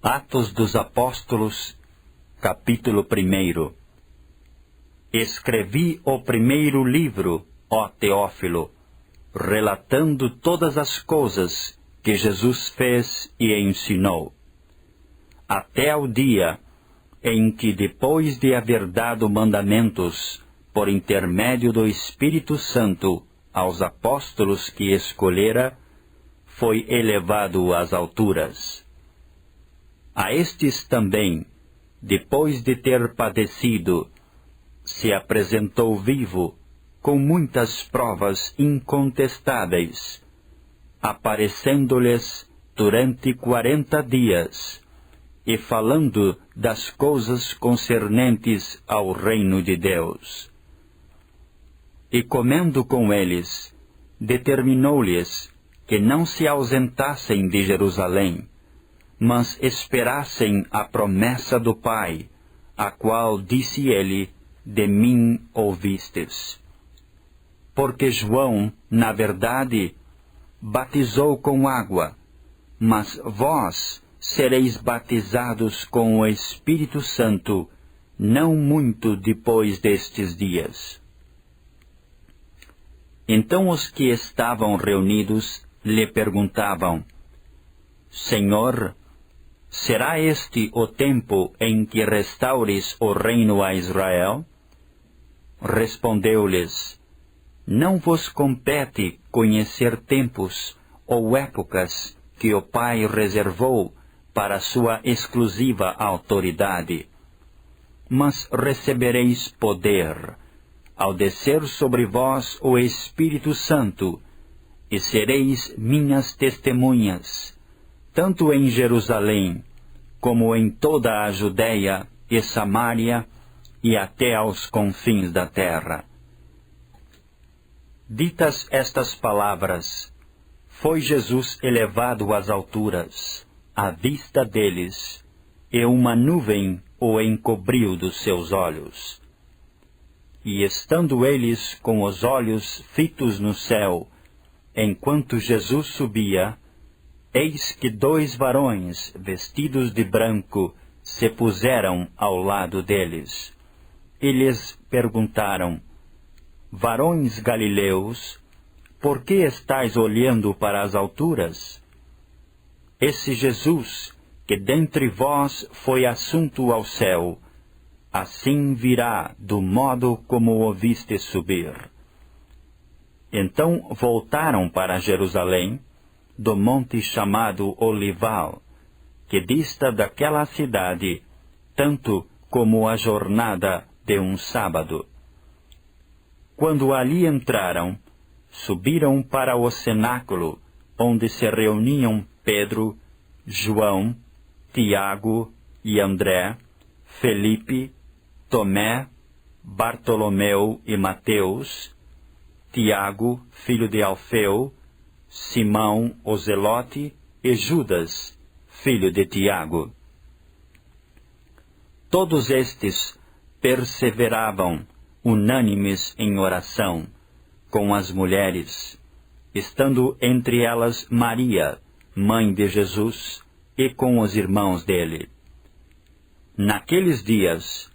Atos dos Apóstolos, capítulo 1. Escrevi o primeiro livro, ó Teófilo, relatando todas as coisas que Jesus fez e ensinou, até o dia em que, depois de haver dado mandamentos por intermédio do Espírito Santo aos apóstolos que escolhera, foi elevado às alturas. A estes também, depois de ter padecido, se apresentou vivo, com muitas provas incontestáveis, aparecendo-lhes durante 40 dias, e falando das coisas concernentes ao reino de Deus. E comendo com eles, determinou-lhes que não se ausentassem de Jerusalém, mas esperassem a promessa do Pai, a qual disse ele: de mim ouvistes. Porque João, na verdade, batizou com água, mas vós sereis batizados com o Espírito Santo, não muito depois destes dias. Então os que estavam reunidos lhe perguntavam: Senhor, será este o tempo em que restaures o reino a Israel? Respondeu-lhes: Não vos compete conhecer tempos ou épocas que o Pai reservou para sua exclusiva autoridade. Mas recebereis poder, ao descer sobre vós o Espírito Santo, e sereis minhas testemunhas, tanto em Jerusalém, como em toda a Judeia e Samaria, e até aos confins da terra. Ditas estas palavras, foi Jesus elevado às alturas, à vista deles, e uma nuvem o encobriu dos seus olhos. E estando eles com os olhos fitos no céu, enquanto Jesus subia, eis que 2 varões, vestidos de branco, se puseram ao lado deles. E lhes perguntaram: Varões galileus, por que estáis olhando para as alturas? Esse Jesus, que dentre vós foi assunto ao céu, assim virá do modo como o viste subir. Então voltaram para Jerusalém, do monte chamado Olival, que dista daquela cidade, tanto como a jornada de um sábado. Quando ali entraram, subiram para o cenáculo, onde se reuniam Pedro, João, Tiago e André, Felipe, Tomé, Bartolomeu e Mateus, Tiago, filho de Alfeu, Simão o Zelote e Judas, filho de Tiago. Todos estes perseveravam, unânimes em oração, com as mulheres, estando entre elas Maria, mãe de Jesus, e com os irmãos dele. Naqueles dias,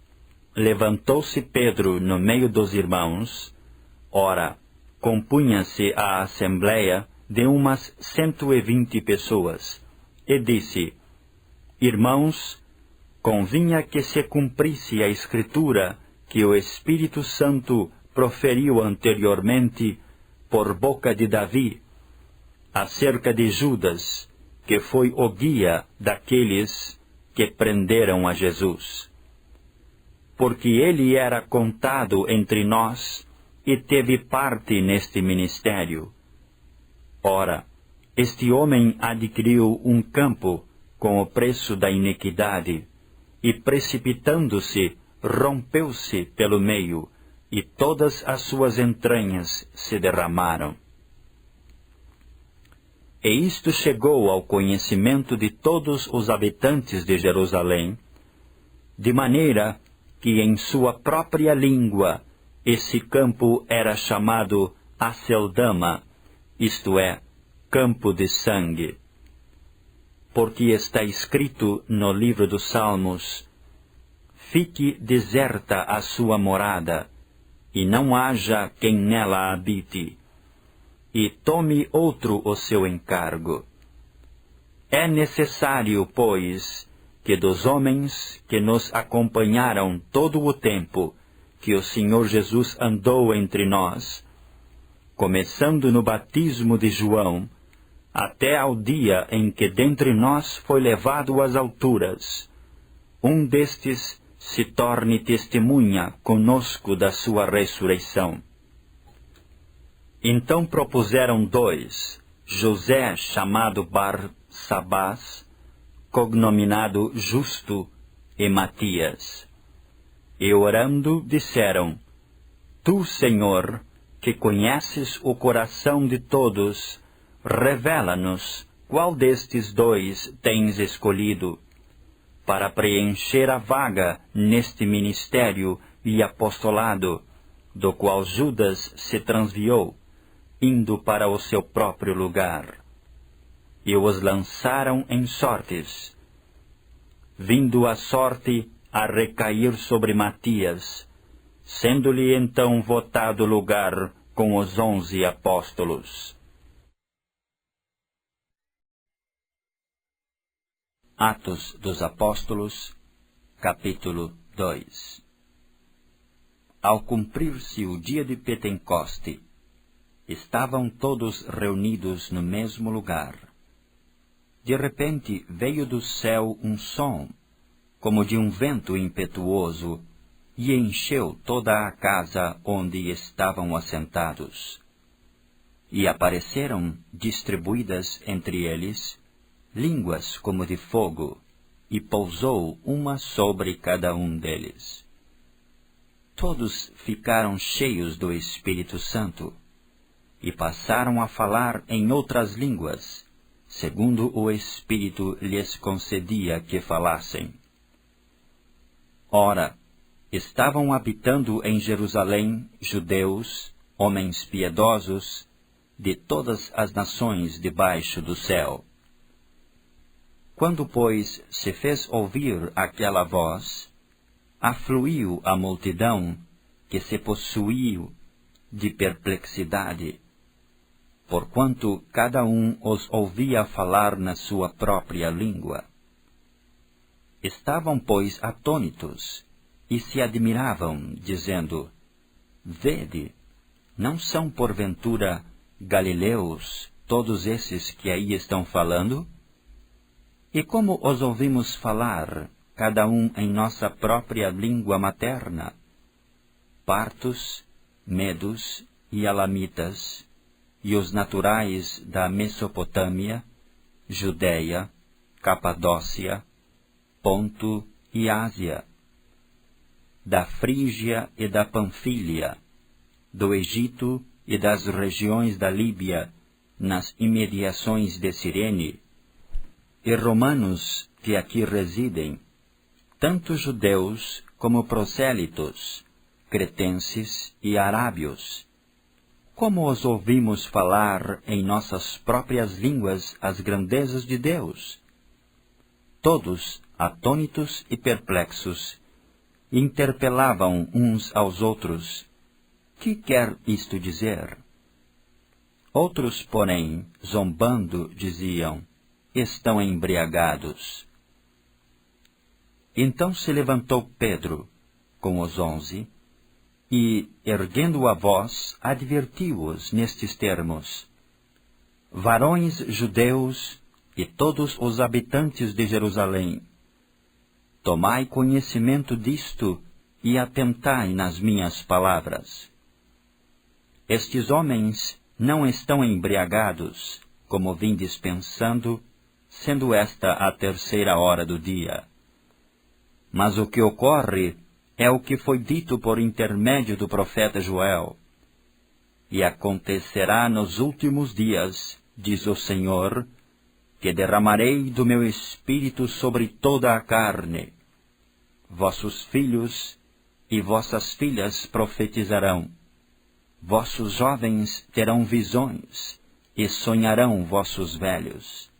levantou-se Pedro no meio dos irmãos. Ora, compunha-se a assembleia de umas 120 pessoas, e disse: Irmãos, convinha que se cumprisse a Escritura que o Espírito Santo proferiu anteriormente por boca de Davi, acerca de Judas, que foi o guia daqueles que prenderam a Jesus. Porque ele era contado entre nós e teve parte neste ministério. Ora, este homem adquiriu um campo com o preço da iniquidade, e precipitando-se, rompeu-se pelo meio, e todas as suas entranhas se derramaram. E isto chegou ao conhecimento de todos os habitantes de Jerusalém, de maneira que em sua própria língua esse campo era chamado Aceldama, isto é, campo de sangue. porque está escrito no livro dos Salmos: fique deserta a sua morada, e não haja quem nela habite, e tome outro o seu encargo. É necessário, pois, que dos homens que nos acompanharam todo o tempo que o Senhor Jesus andou entre nós, começando no batismo de João, até ao dia em que dentre nós foi levado às alturas, um destes se torne testemunha conosco da sua ressurreição. Então propuseram 2, José chamado Barsabás, cognominado Justo, e Matias. E orando disseram: Tu, Senhor, que conheces o coração de todos, revela-nos qual destes 2 tens escolhido, para preencher a vaga neste ministério e apostolado, do qual Judas se transviou, indo para o seu próprio lugar. E os lançaram em sortes, vindo a sorte a recair sobre Matias, sendo-lhe então votado lugar com os 11 apóstolos. Atos dos Apóstolos, capítulo 2. Ao cumprir-se o dia de Pentecoste, estavam todos reunidos no mesmo lugar. De repente veio do céu um som, como de um vento impetuoso, e encheu toda a casa onde estavam assentados. E apareceram, distribuídas entre eles, línguas como de fogo, e pousou uma sobre cada um deles. Todos ficaram cheios do Espírito Santo, e passaram a falar em outras línguas, segundo o Espírito lhes concedia que falassem. Ora, estavam habitando em Jerusalém judeus, homens piedosos, de todas as nações debaixo do céu. Quando, pois, se fez ouvir aquela voz, afluiu a multidão, que se possuiu de perplexidade, porquanto cada um os ouvia falar na sua própria língua. Estavam, pois, atônitos, e se admiravam, dizendo: Vede, não são porventura galileus todos esses que aí estão falando? E como os ouvimos falar, cada um em nossa própria língua materna? Partos, medos e alamitas, e os naturais da Mesopotâmia, Judeia, Capadócia, Ponto e Ásia, da Frígia e da Panfília, do Egito e das regiões da Líbia, nas imediações de Cirene, e romanos que aqui residem, tanto judeus como prosélitos, cretenses e arábios. Como os ouvimos falar em nossas próprias línguas as grandezas de Deus? Todos, atônitos e perplexos, interpelavam uns aos outros: Que quer isto dizer? Outros, porém, zombando, diziam: Estão embriagados. Então se levantou Pedro, com os 11, e, erguendo a voz, advertiu-os nestes termos: Varões judeus e todos os habitantes de Jerusalém, tomai conhecimento disto e atentai nas minhas palavras. Estes homens não estão embriagados, como vindes pensando, sendo esta a 3ª hora do dia. Mas o que ocorre é o que foi dito por intermédio do profeta Joel. E acontecerá nos últimos dias, diz o Senhor, que derramarei do meu Espírito sobre toda a carne. Vossos filhos e vossas filhas profetizarão. Vossos jovens terão visões, e sonharão vossos velhos.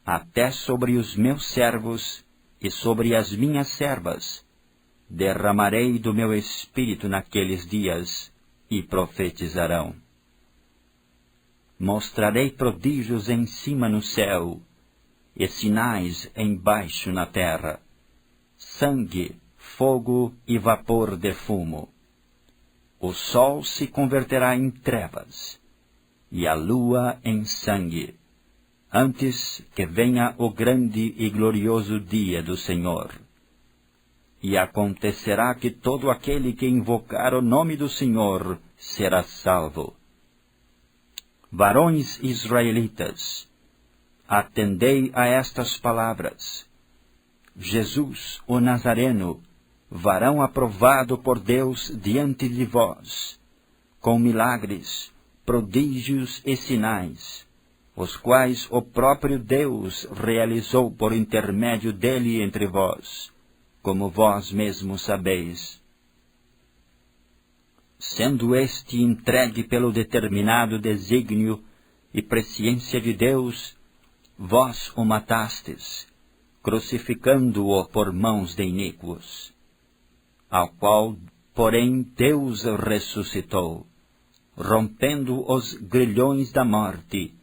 até sobre os meus servos e sobre as minhas servas, derramarei do meu espírito naqueles dias, e profetizarão. Mostrarei prodígios em cima no céu, e sinais embaixo na terra, sangue, fogo e vapor de fumo. O sol se converterá em trevas, e a lua em sangue, antes que venha o grande e glorioso dia do Senhor. E acontecerá que todo aquele que invocar o nome do Senhor será salvo. Varões israelitas, atendei a estas palavras. Jesus, o Nazareno, varão aprovado por Deus diante de vós, com milagres, prodígios e sinais, os quais o próprio Deus realizou por intermédio dele entre vós, como vós mesmos sabeis. Sendo este entregue pelo determinado desígnio e presciência de Deus, vós o matastes, crucificando-o por mãos de iníquos, ao qual, porém, Deus ressuscitou, rompendo os grilhões da morte,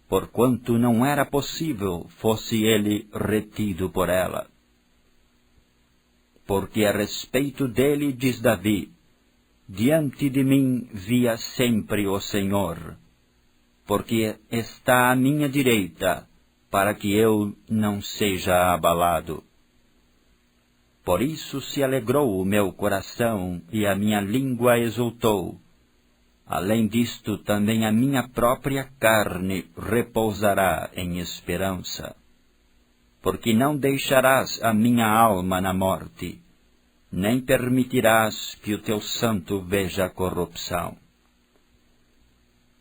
porquanto não era possível fosse ele retido por ela. Porque a respeito dele diz Davi, diante de mim via sempre o Senhor, porque está à minha direita, para que eu não seja abalado. Por isso se alegrou o meu coração e a minha língua exultou. Além disto, também a minha própria carne repousará em esperança. Porque não deixarás a minha alma na morte, nem permitirás que o teu santo veja a corrupção.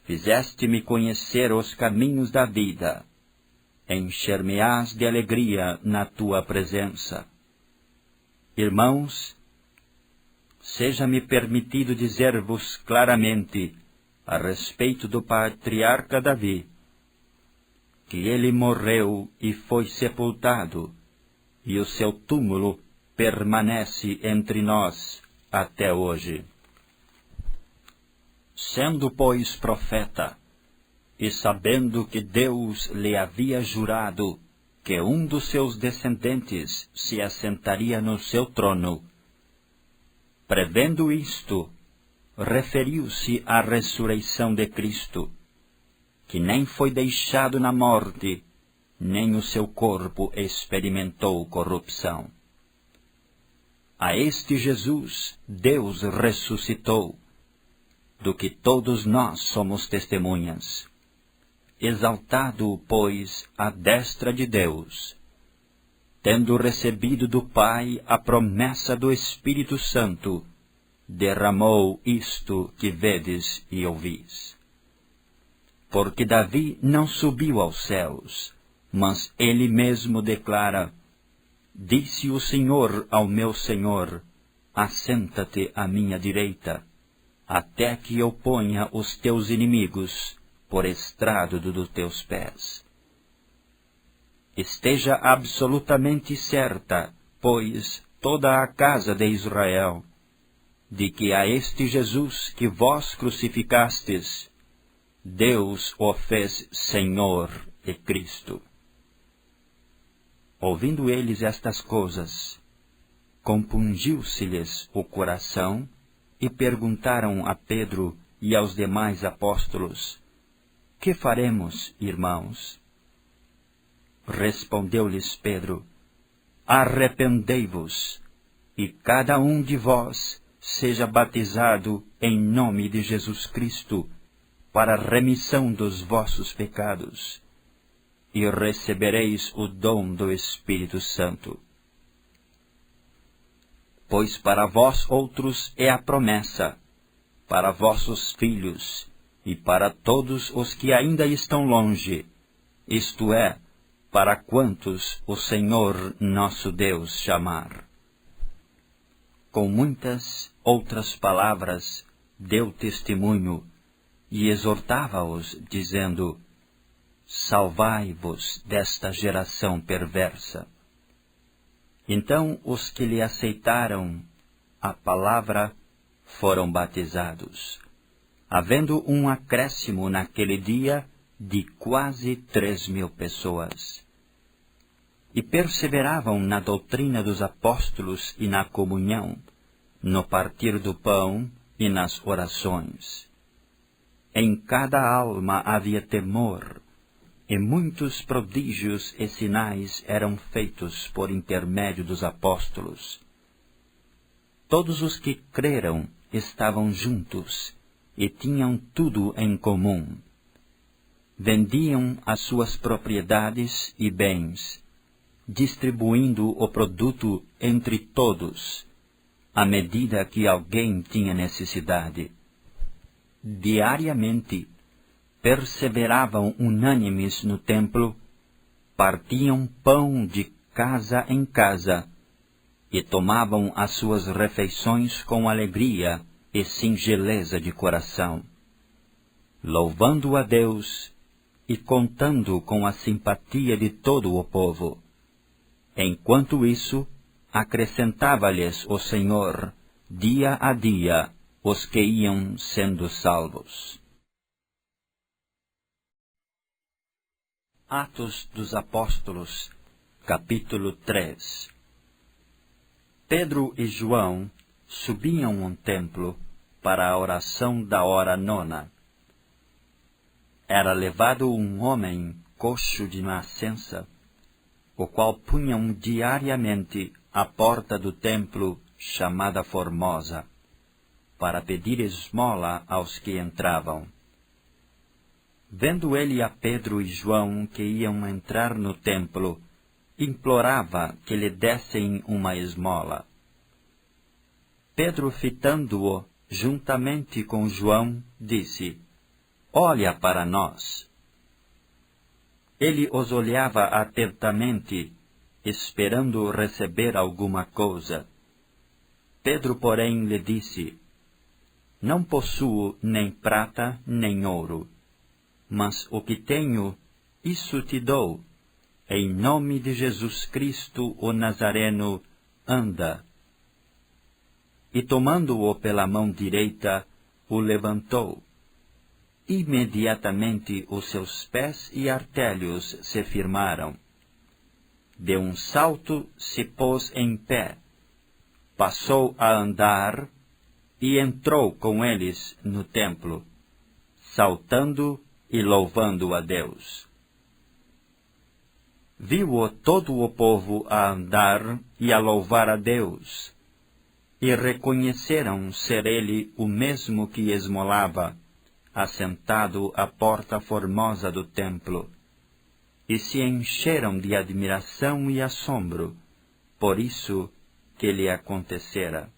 Fizeste-me conhecer os caminhos da vida, encher-me-ás de alegria na tua presença. Irmãos, seja-me permitido dizer-vos claramente, a respeito do patriarca Davi, que ele morreu e foi sepultado, e o seu túmulo permanece entre nós até hoje. Sendo, pois, profeta, e sabendo que Deus lhe havia jurado que um dos seus descendentes se assentaria no seu trono, prevendo isto, referiu-se à ressurreição de Cristo, que nem foi deixado na morte, nem o seu corpo experimentou corrupção. A este Jesus Deus ressuscitou, do que todos nós somos testemunhas. Exaltado, pois, à destra de Deus, tendo recebido do Pai a promessa do Espírito Santo, derramou isto que vedes e ouvis. Porque Davi não subiu aos céus, mas ele mesmo declara, disse o Senhor ao meu Senhor, assenta-te à minha direita, até que eu ponha os teus inimigos por estrado dos teus pés. Esteja absolutamente certa, pois, toda a casa de Israel, de que a este Jesus que vós crucificastes, Deus o fez Senhor e Cristo. Ouvindo eles estas coisas, compungiu-se-lhes o coração e perguntaram a Pedro e aos demais apóstolos, que faremos, irmãos? Respondeu-lhes Pedro, arrependei-vos, e cada um de vós seja batizado em nome de Jesus Cristo, para a remissão dos vossos pecados, e recebereis o dom do Espírito Santo. Pois para vós outros é a promessa, para vossos filhos, e para todos os que ainda estão longe, isto é, para quantos o Senhor nosso Deus chamar. Com muitas outras palavras deu testemunho, e exortava-os, dizendo, salvai-vos desta geração perversa. Então os que lhe aceitaram a palavra foram batizados, havendo um acréscimo naquele dia de quase 3.000 pessoas. E perseveravam na doutrina dos apóstolos e na comunhão, no partir do pão e nas orações. Em cada alma havia temor, e muitos prodígios e sinais eram feitos por intermédio dos apóstolos. Todos os que creram estavam juntos e tinham tudo em comum. Vendiam as suas propriedades e bens, distribuindo o produto entre todos, à medida que alguém tinha necessidade. Diariamente, perseveravam unânimes no templo, partiam pão de casa em casa, e tomavam as suas refeições com alegria e singeleza de coração, louvando a Deus e contando com a simpatia de todo o povo. Enquanto isso, acrescentava-lhes o Senhor, dia a dia, os que iam sendo salvos. Atos dos Apóstolos, capítulo 3. Pedro e João subiam ao templo para a oração da hora nona. Era levado um homem coxo de nascença, o qual punham diariamente à porta do templo chamada Formosa, para pedir esmola aos que entravam. Vendo ele a Pedro e João que iam entrar no templo, implorava que lhe dessem uma esmola. Pedro, fitando-o juntamente com João, disse: Olha para nós. Ele os olhava atentamente, esperando receber alguma coisa. Pedro, porém, lhe disse: Não possuo nem prata nem ouro, mas o que tenho, isso te dou. Em nome de Jesus Cristo, o Nazareno, anda. E tomando-o pela mão direita, o levantou. Imediatamente os seus pés e artelhos se firmaram. De um salto se pôs em pé, passou a andar e entrou com eles no templo, saltando e louvando a Deus. Viu-o todo o povo a andar e a louvar a Deus, e reconheceram ser ele o mesmo que esmolava, assentado à porta formosa do templo, e se encheram de admiração e assombro por isso que lhe acontecera.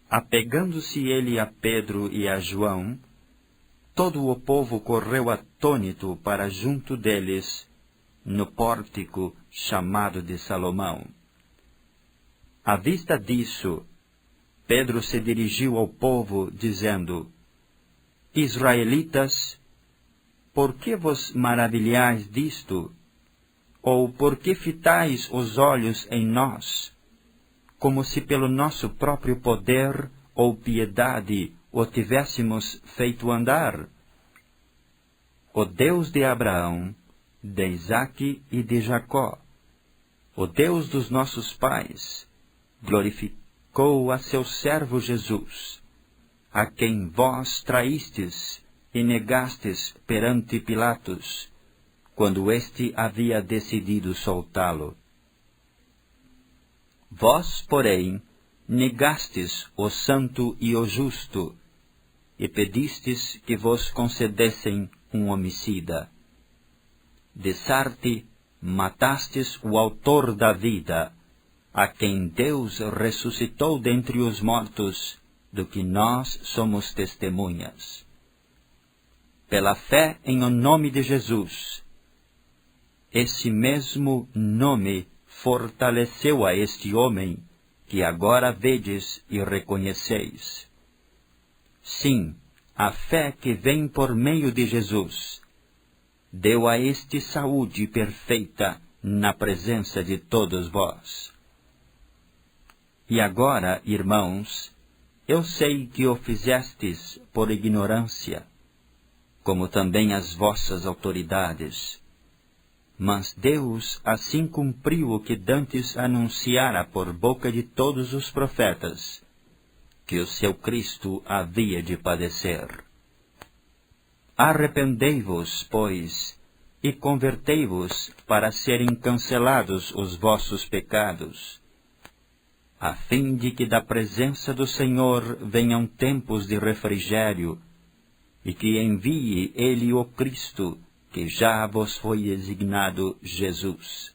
Apegando-se ele a Pedro e a João, todo o povo correu atônito para junto deles, no pórtico chamado de Salomão. À vista disso, Pedro se dirigiu ao povo, dizendo: Israelitas, por que vos maravilhais disto? Ou por que fitais os olhos em nós, como se pelo nosso próprio poder ou piedade o tivéssemos feito andar? O Deus de Abraão, de Isaque e de Jacó, o Deus dos nossos pais, glorificou a seu servo Jesus, a quem vós traístes e negastes perante Pilatos, quando este havia decidido soltá-lo. Vós, porém, negastes o santo e o justo, e pedistes que vos concedessem um homicida. De Sarte, matastes o autor da vida, a quem Deus ressuscitou dentre os mortos, do que nós somos testemunhas. Pela fé em o nome de Jesus, esse mesmo nome fortaleceu a este homem, que agora vedes e reconheceis. Sim, a fé que vem por meio de Jesus deu a este saúde perfeita na presença de todos vós. E agora, irmãos, eu sei que o fizestes por ignorância, como também as vossas autoridades. Mas Deus assim cumpriu o que dantes anunciara por boca de todos os profetas, que o seu Cristo havia de padecer. Arrependei-vos, pois, e convertei-vos para serem cancelados os vossos pecados, a fim de que da presença do Senhor venham tempos de refrigério, e que envie Ele o Cristo, que já vos foi designado Jesus,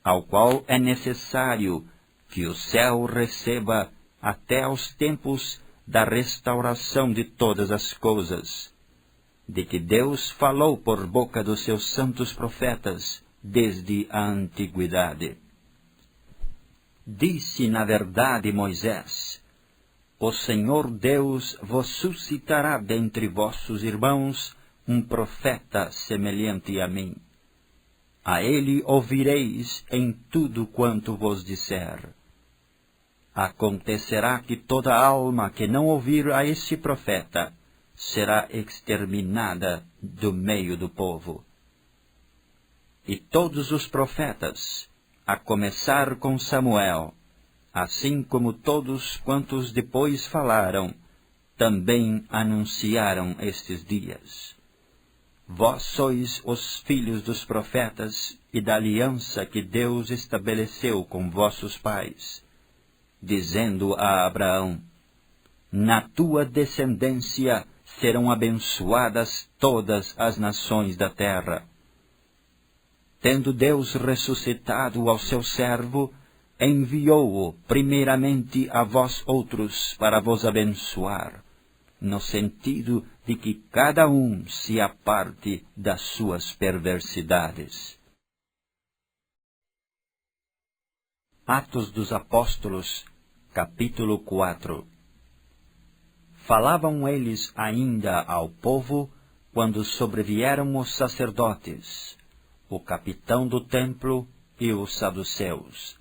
ao qual é necessário que o céu receba até aos tempos da restauração de todas as coisas, de que Deus falou por boca dos seus santos profetas desde a antiguidade. Disse na verdade Moisés: O Senhor Deus vos suscitará dentre vossos irmãos um profeta semelhante a mim. A ele ouvireis em tudo quanto vos disser. Acontecerá que toda alma que não ouvir a esse profeta será exterminada do meio do povo. E todos os profetas, a começar com Samuel, assim como todos quantos depois falaram, também anunciaram estes dias. Vós sois os filhos dos profetas e da aliança que Deus estabeleceu com vossos pais, dizendo a Abraão: Na tua descendência serão abençoadas todas as nações da terra. Tendo Deus ressuscitado ao seu servo, enviou-o primeiramente a vós outros para vos abençoar, no sentido de que cada um se aparte das suas perversidades. Atos dos Apóstolos, capítulo 4. Falavam eles ainda ao povo, quando sobrevieram os sacerdotes, o capitão do templo e os saduceus,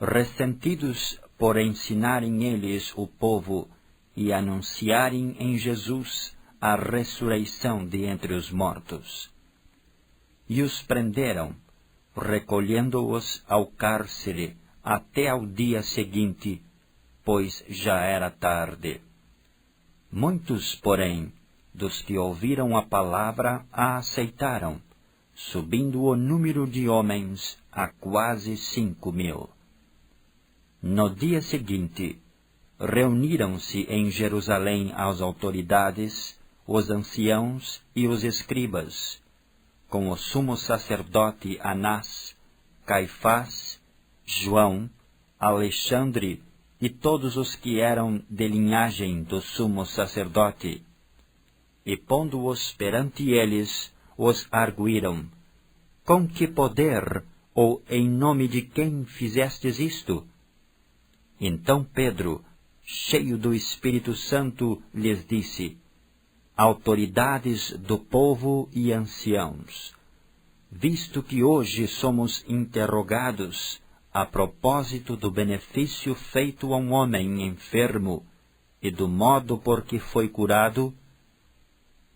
ressentidos por ensinarem eles o povo e anunciarem em Jesus a ressurreição de entre os mortos. E os prenderam, recolhendo-os ao cárcere até ao dia seguinte, pois já era tarde. Muitos, porém, dos que ouviram a palavra a aceitaram, subindo o número de homens a quase 5.000. No dia seguinte, reuniram-se em Jerusalém as autoridades, os anciãos e os escribas, com o sumo sacerdote Anás, Caifás, João, Alexandre e todos os que eram de linhagem do sumo sacerdote. E pondo-os perante eles, os arguíram: Com que poder ou em nome de quem fizestes isto? Então Pedro, cheio do Espírito Santo, lhes disse: Autoridades do povo e anciãos, visto que hoje somos interrogados a propósito do benefício feito a um homem enfermo e do modo por que foi curado,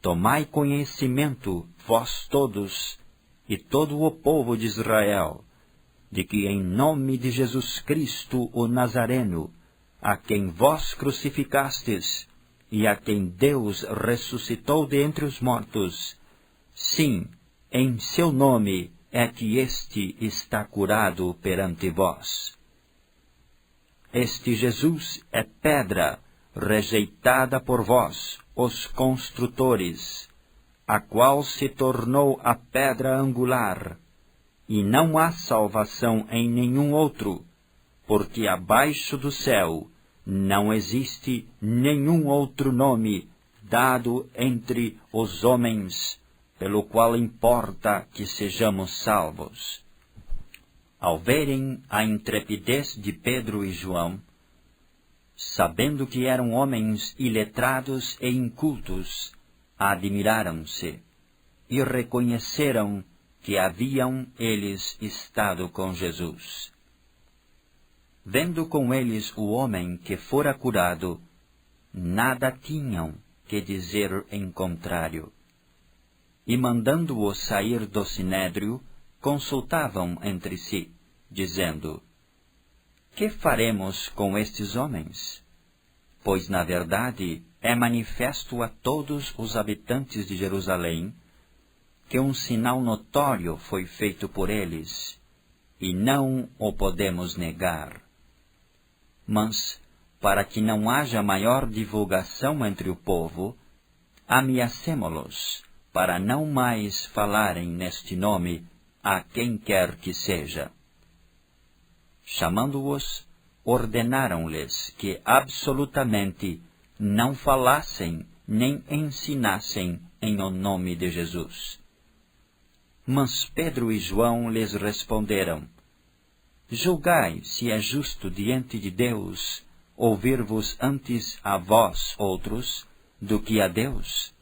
tomai conhecimento, vós todos, e todo o povo de Israel, de que em nome de Jesus Cristo o Nazareno, a quem vós crucificastes, e a quem Deus ressuscitou de entre os mortos, sim, em seu nome é que este está curado perante vós. Este Jesus é pedra rejeitada por vós, os construtores, a qual se tornou a pedra angular, e não há salvação em nenhum outro, porque abaixo do céu não existe nenhum outro nome dado entre os homens, pelo qual importa que sejamos salvos. Ao verem a intrepidez de Pedro e João, sabendo que eram homens iletrados e incultos, admiraram-se, e reconheceram que haviam eles estado com Jesus. Vendo com eles o homem que fora curado, nada tinham que dizer em contrário. E mandando-os sair do sinédrio, consultavam entre si, dizendo: Que faremos com estes homens? Pois, na verdade, é manifesto a todos os habitantes de Jerusalém que um sinal notório foi feito por eles, e não o podemos negar. Mas, para que não haja maior divulgação entre o povo, ameacemo-los, para não mais falarem neste nome a quem quer que seja. Chamando-os, ordenaram-lhes que absolutamente não falassem nem ensinassem em o nome de Jesus. Mas Pedro e João lhes responderam: Julgai se é justo diante de Deus ouvir-vos antes a vós outros do que a Deus?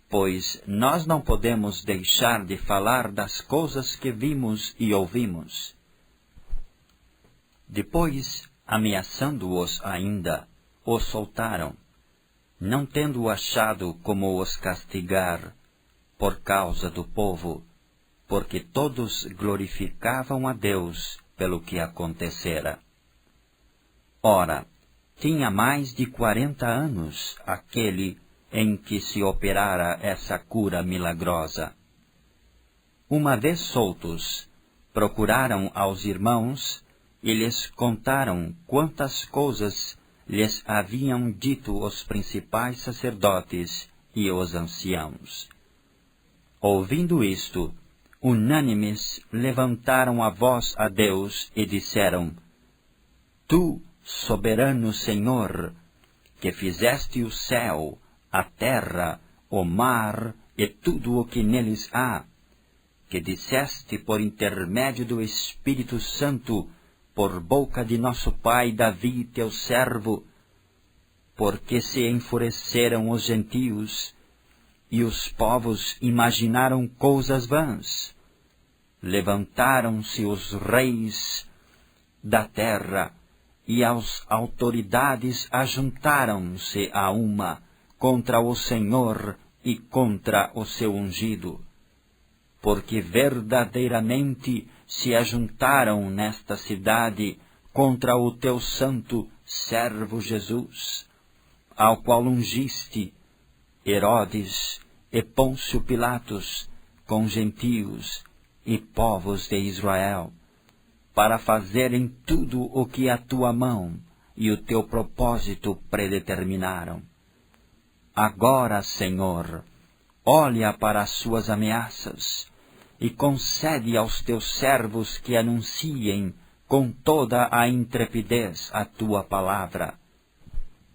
Pois nós não podemos deixar de falar das coisas que vimos e ouvimos. Depois, ameaçando-os ainda, os soltaram, não tendo achado como os castigar por causa do povo, porque todos glorificavam a Deus pelo que acontecera. Ora, tinha mais de 40 anos aquele em que se operara essa cura milagrosa. Uma vez soltos, procuraram aos irmãos e lhes contaram quantas coisas lhes haviam dito os principais sacerdotes e os anciãos. Ouvindo isto, unânimes levantaram a voz a Deus e disseram: Tu, soberano Senhor, que fizeste o céu, a terra, o mar e tudo o que neles há, que disseste por intermédio do Espírito Santo, por boca de nosso pai Davi, teu servo, porque se enfureceram os gentios, e os povos imaginaram coisas vãs. Levantaram-se os reis da terra, e as autoridades ajuntaram-se a uma contra o Senhor e contra o seu ungido. Porque verdadeiramente se ajuntaram nesta cidade contra o teu santo servo Jesus, ao qual ungiste Herodes e Pôncio Pilatos com gentios e povos de Israel, para fazerem tudo o que a tua mão e o teu propósito predeterminaram. Agora, Senhor, olha para as suas ameaças e concede aos teus servos que anunciem com toda a intrepidez a tua palavra,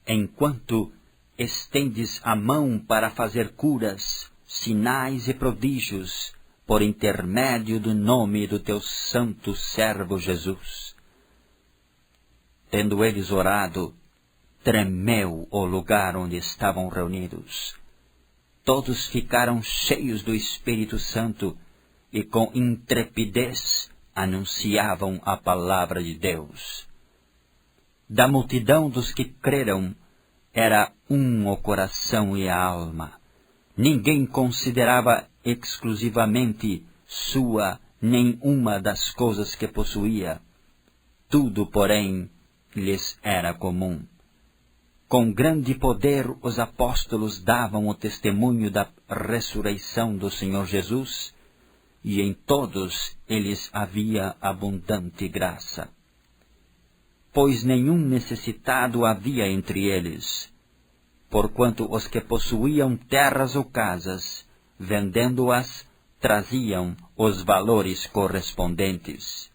enquanto estendes a mão para fazer curas, sinais e prodígios, por intermédio do nome do teu santo servo Jesus. Tendo eles orado, tremeu o lugar onde estavam reunidos. Todos ficaram cheios do Espírito Santo e com intrepidez anunciavam a palavra de Deus. Da multidão dos que creram, era o coração e a alma. Ninguém considerava exclusivamente sua nenhuma das coisas que possuía. Tudo, porém, lhes era comum. Com grande poder os apóstolos davam o testemunho da ressurreição do Senhor Jesus, e em todos eles havia abundante graça. Pois nenhum necessitado havia entre eles, porquanto os que possuíam terras ou casas, vendendo-as, traziam os valores correspondentes,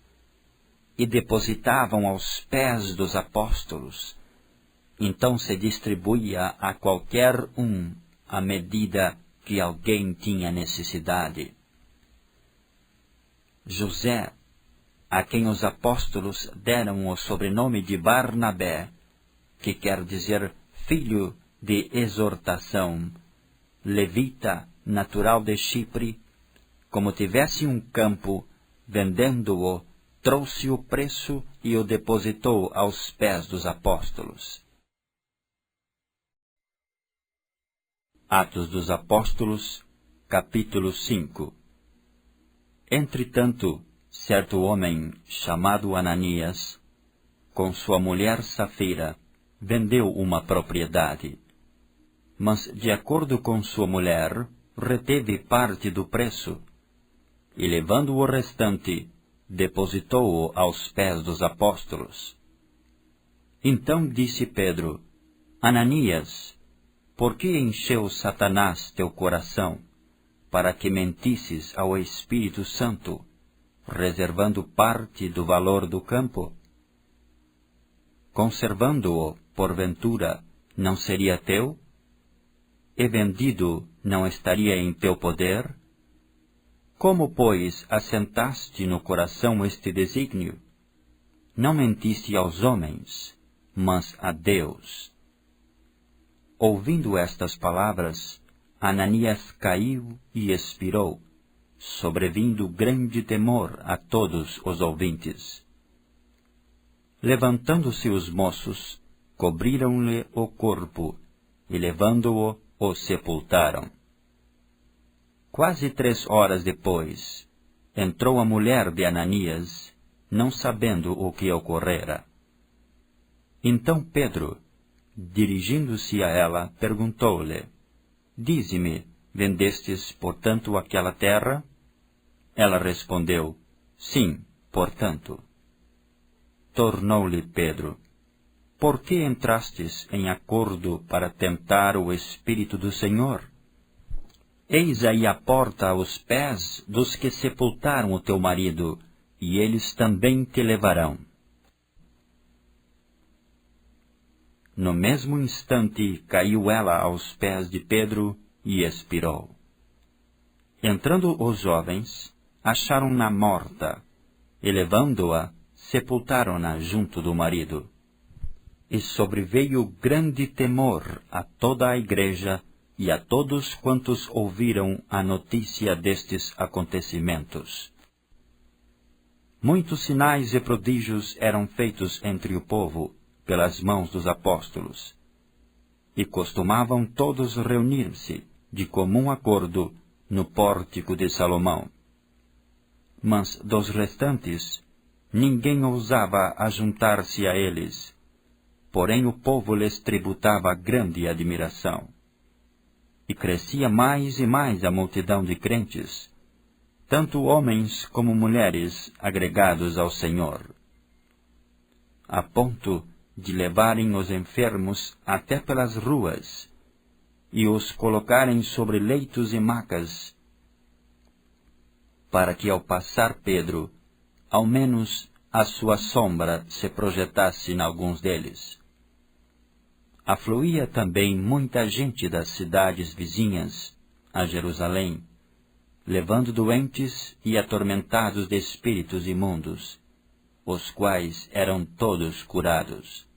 e depositavam aos pés dos apóstolos. Então se distribuía a qualquer à medida que alguém tinha necessidade. José, a quem os apóstolos deram o sobrenome de Barnabé, que quer dizer filho de exortação, levita natural de Chipre, como tivesse um campo, vendendo-o, trouxe o preço e o depositou aos pés dos apóstolos. Atos dos Apóstolos, capítulo 5. Entretanto, certo homem, chamado Ananias, com sua mulher Safira, vendeu uma propriedade. Mas, de acordo com sua mulher, reteve parte do preço, e levando o restante, depositou-o aos pés dos apóstolos. Então disse Pedro: Ananias, por que encheu Satanás teu coração, para que mentisses ao Espírito Santo, reservando parte do valor do campo? Conservando-o, porventura, não seria teu? E vendido, não estaria em teu poder? Como, pois, assentaste no coração este desígnio? Não mentiste aos homens, mas a Deus. Ouvindo estas palavras, Ananias caiu e expirou, sobrevindo grande temor a todos os ouvintes. Levantando-se os moços, cobriram-lhe o corpo, e levando-o, o sepultaram. Quase 3 horas depois, entrou a mulher de Ananias, não sabendo o que ocorrera. Então Pedro, dirigindo-se a ela, perguntou-lhe: Dize-me, vendestes, portanto, aquela terra? Ela respondeu: Sim, portanto. Tornou-lhe Pedro: Por que entrastes em acordo para tentar o Espírito do Senhor? Eis aí a porta aos pés dos que sepultaram o teu marido, e eles também te levarão. No mesmo instante caiu ela aos pés de Pedro e expirou. Entrando os jovens, acharam-na morta, e levando-a, sepultaram-na junto do marido. E sobreveio grande temor a toda a igreja e a todos quantos ouviram a notícia destes acontecimentos. Muitos sinais e prodígios eram feitos entre o povo, pelas mãos dos apóstolos, e costumavam todos reunir-se, de comum acordo, no pórtico de Salomão. Mas dos restantes, ninguém ousava ajuntar-se a eles, porém o povo lhes tributava grande admiração. E crescia mais e mais a multidão de crentes, tanto homens como mulheres agregados ao Senhor, a ponto de levarem os enfermos até pelas ruas e os colocarem sobre leitos e macas, para que ao passar Pedro, ao menos a sua sombra se projetasse em alguns deles. Afluía também muita gente das cidades vizinhas a Jerusalém, levando doentes e atormentados de espíritos imundos, os quais eram todos curados.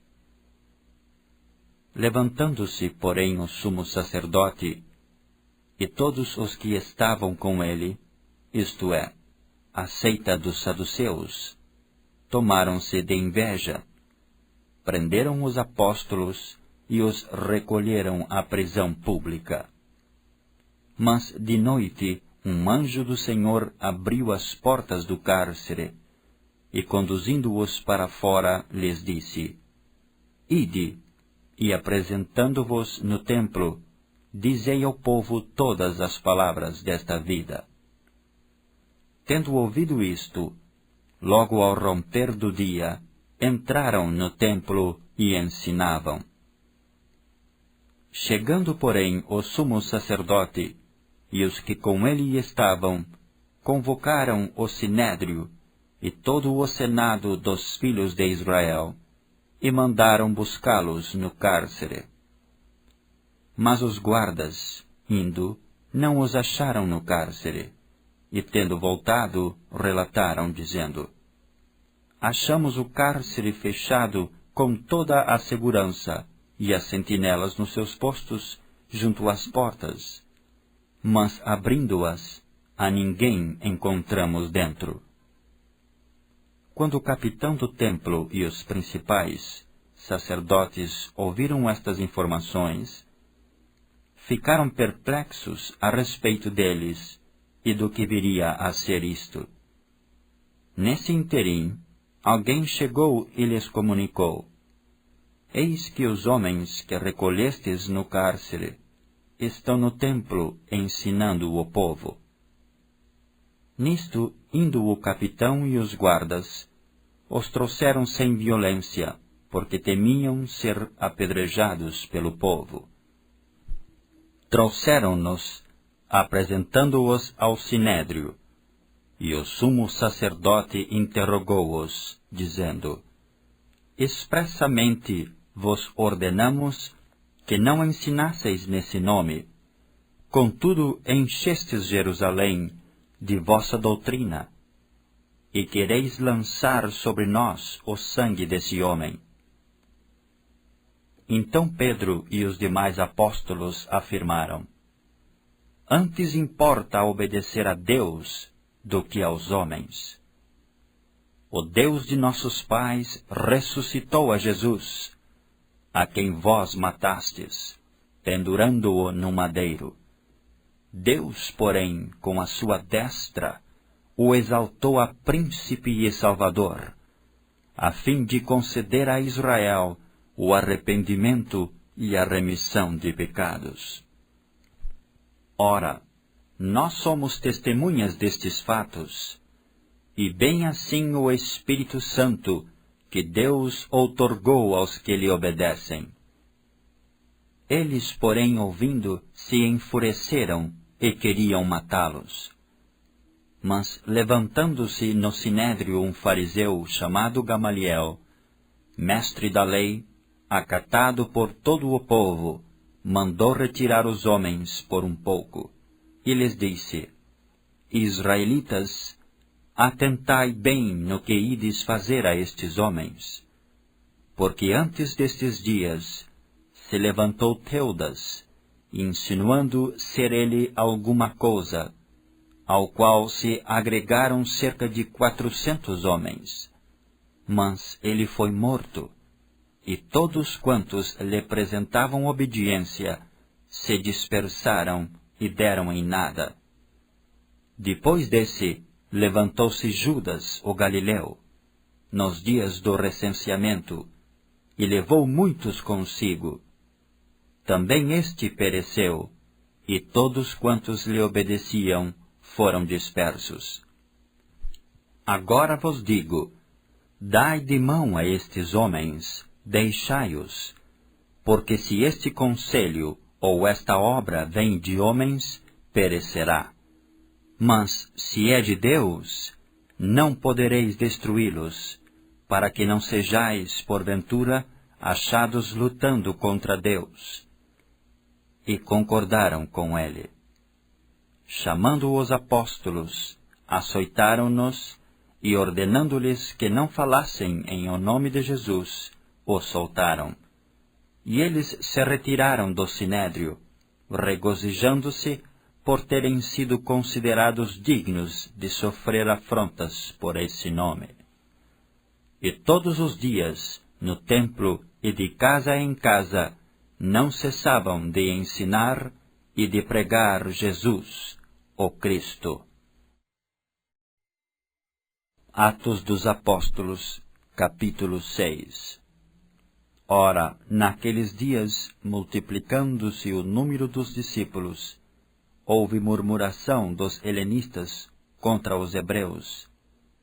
Levantando-se, porém, o sumo sacerdote e todos os que estavam com ele, isto é, a seita dos saduceus, tomaram-se de inveja, prenderam os apóstolos e os recolheram à prisão pública. Mas de noite um anjo do Senhor abriu as portas do cárcere, e conduzindo-os para fora, lhes disse: Ide, e apresentando-vos no templo, dizei ao povo todas as palavras desta vida. Tendo ouvido isto, logo ao romper do dia, entraram no templo e ensinavam. Chegando, porém, o sumo sacerdote e os que com ele estavam, convocaram o sinédrio e todo o senado dos filhos de Israel, e mandaram buscá-los no cárcere. Mas os guardas, indo, não os acharam no cárcere, e tendo voltado, relataram, dizendo: Achamos o cárcere fechado com toda a segurança, e as sentinelas nos seus postos, junto às portas, mas abrindo-as, a ninguém encontramos dentro. Quando o capitão do templo e os principais sacerdotes ouviram estas informações, ficaram perplexos a respeito deles e do que viria a ser isto. Nesse interim, alguém chegou e lhes comunicou: Eis que os homens que recolhestes no cárcere estão no templo ensinando o povo. Nisto, indo o capitão e os guardas, os trouxeram sem violência, porque temiam ser apedrejados pelo povo. Trouxeram-nos, apresentando-os ao sinédrio, e o sumo sacerdote interrogou-os, dizendo: Expressamente vos ordenamos que não ensinasseis nesse nome. Contudo, enchestes Jerusalém de vossa doutrina, e quereis lançar sobre nós o sangue desse homem. Então Pedro e os demais apóstolos afirmaram: Antes importa obedecer a Deus do que aos homens. O Deus de nossos pais ressuscitou a Jesus, a quem vós matastes, pendurando-o no madeiro. Deus, porém, com a sua destra, o exaltou a príncipe e salvador, a fim de conceder a Israel o arrependimento e a remissão de pecados. Ora, nós somos testemunhas destes fatos, e bem assim o Espírito Santo, que Deus outorgou aos que lhe obedecem. Eles, porém, ouvindo, se enfureceram e queriam matá-los. Mas, levantando-se no sinédrio um fariseu chamado Gamaliel, mestre da lei, acatado por todo o povo, mandou retirar os homens por um pouco, e lhes disse: Israelitas, atentai bem no que ides fazer a estes homens, porque antes destes dias se levantou Teudas, insinuando ser ele alguma coisa, ao qual se agregaram cerca de 400 homens. Mas ele foi morto, e todos quantos lhe apresentavam obediência se dispersaram e deram em nada. Depois desse, levantou-se Judas, o Galileu, nos dias do recenseamento, e levou muitos consigo. Também este pereceu, e todos quantos lhe obedeciam foram dispersos. Agora vos digo: dai de mão a estes homens, deixai-os, porque se este conselho ou esta obra vem de homens, perecerá. Mas, se é de Deus, não podereis destruí-los, para que não sejais, porventura, achados lutando contra Deus. E concordaram com ele. Chamando os apóstolos, açoitaram-nos e, ordenando-lhes que não falassem em o nome de Jesus, os soltaram. E eles se retiraram do sinédrio, regozijando-se por terem sido considerados dignos de sofrer afrontas por esse nome. E todos os dias, no templo e de casa em casa, não cessavam de ensinar e de pregar Jesus, o Cristo. Atos dos Apóstolos, capítulo 6. Ora, naqueles dias, multiplicando-se o número dos discípulos, houve murmuração dos helenistas contra os hebreus,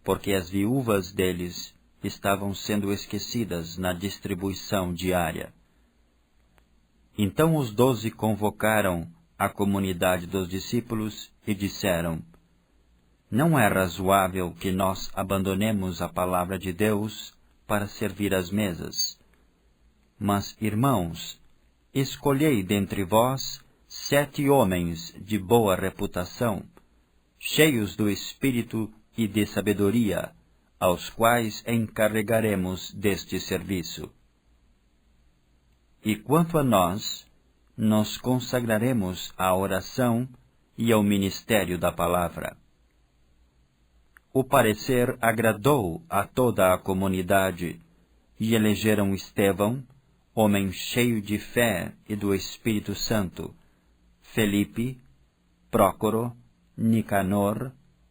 porque as viúvas deles estavam sendo esquecidas na distribuição diária. Então os 12 convocaram a comunidade dos discípulos e disseram: Não é razoável que nós abandonemos a palavra de Deus para servir às mesas. Mas, irmãos, escolhei dentre vós 7 homens de boa reputação, cheios do Espírito e de sabedoria, aos quais encarregaremos deste serviço. E quanto a nós, nos consagraremos à oração e ao ministério da palavra. O parecer agradou a toda a comunidade, e elegeram Estevão, homem cheio de fé e do Espírito Santo, Felipe, Prócoro, Nicanor,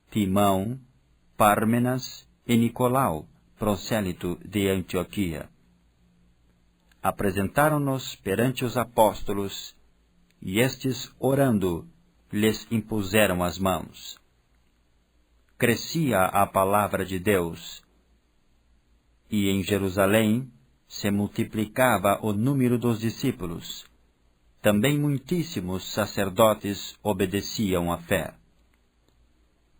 Timão, Pármenas e Nicolau, prosélito de Antioquia. Apresentaram-nos perante os apóstolos, e estes, orando, lhes impuseram as mãos. Crescia a palavra de Deus, e em Jerusalém se multiplicava o número dos discípulos. Também muitíssimos sacerdotes obedeciam à fé.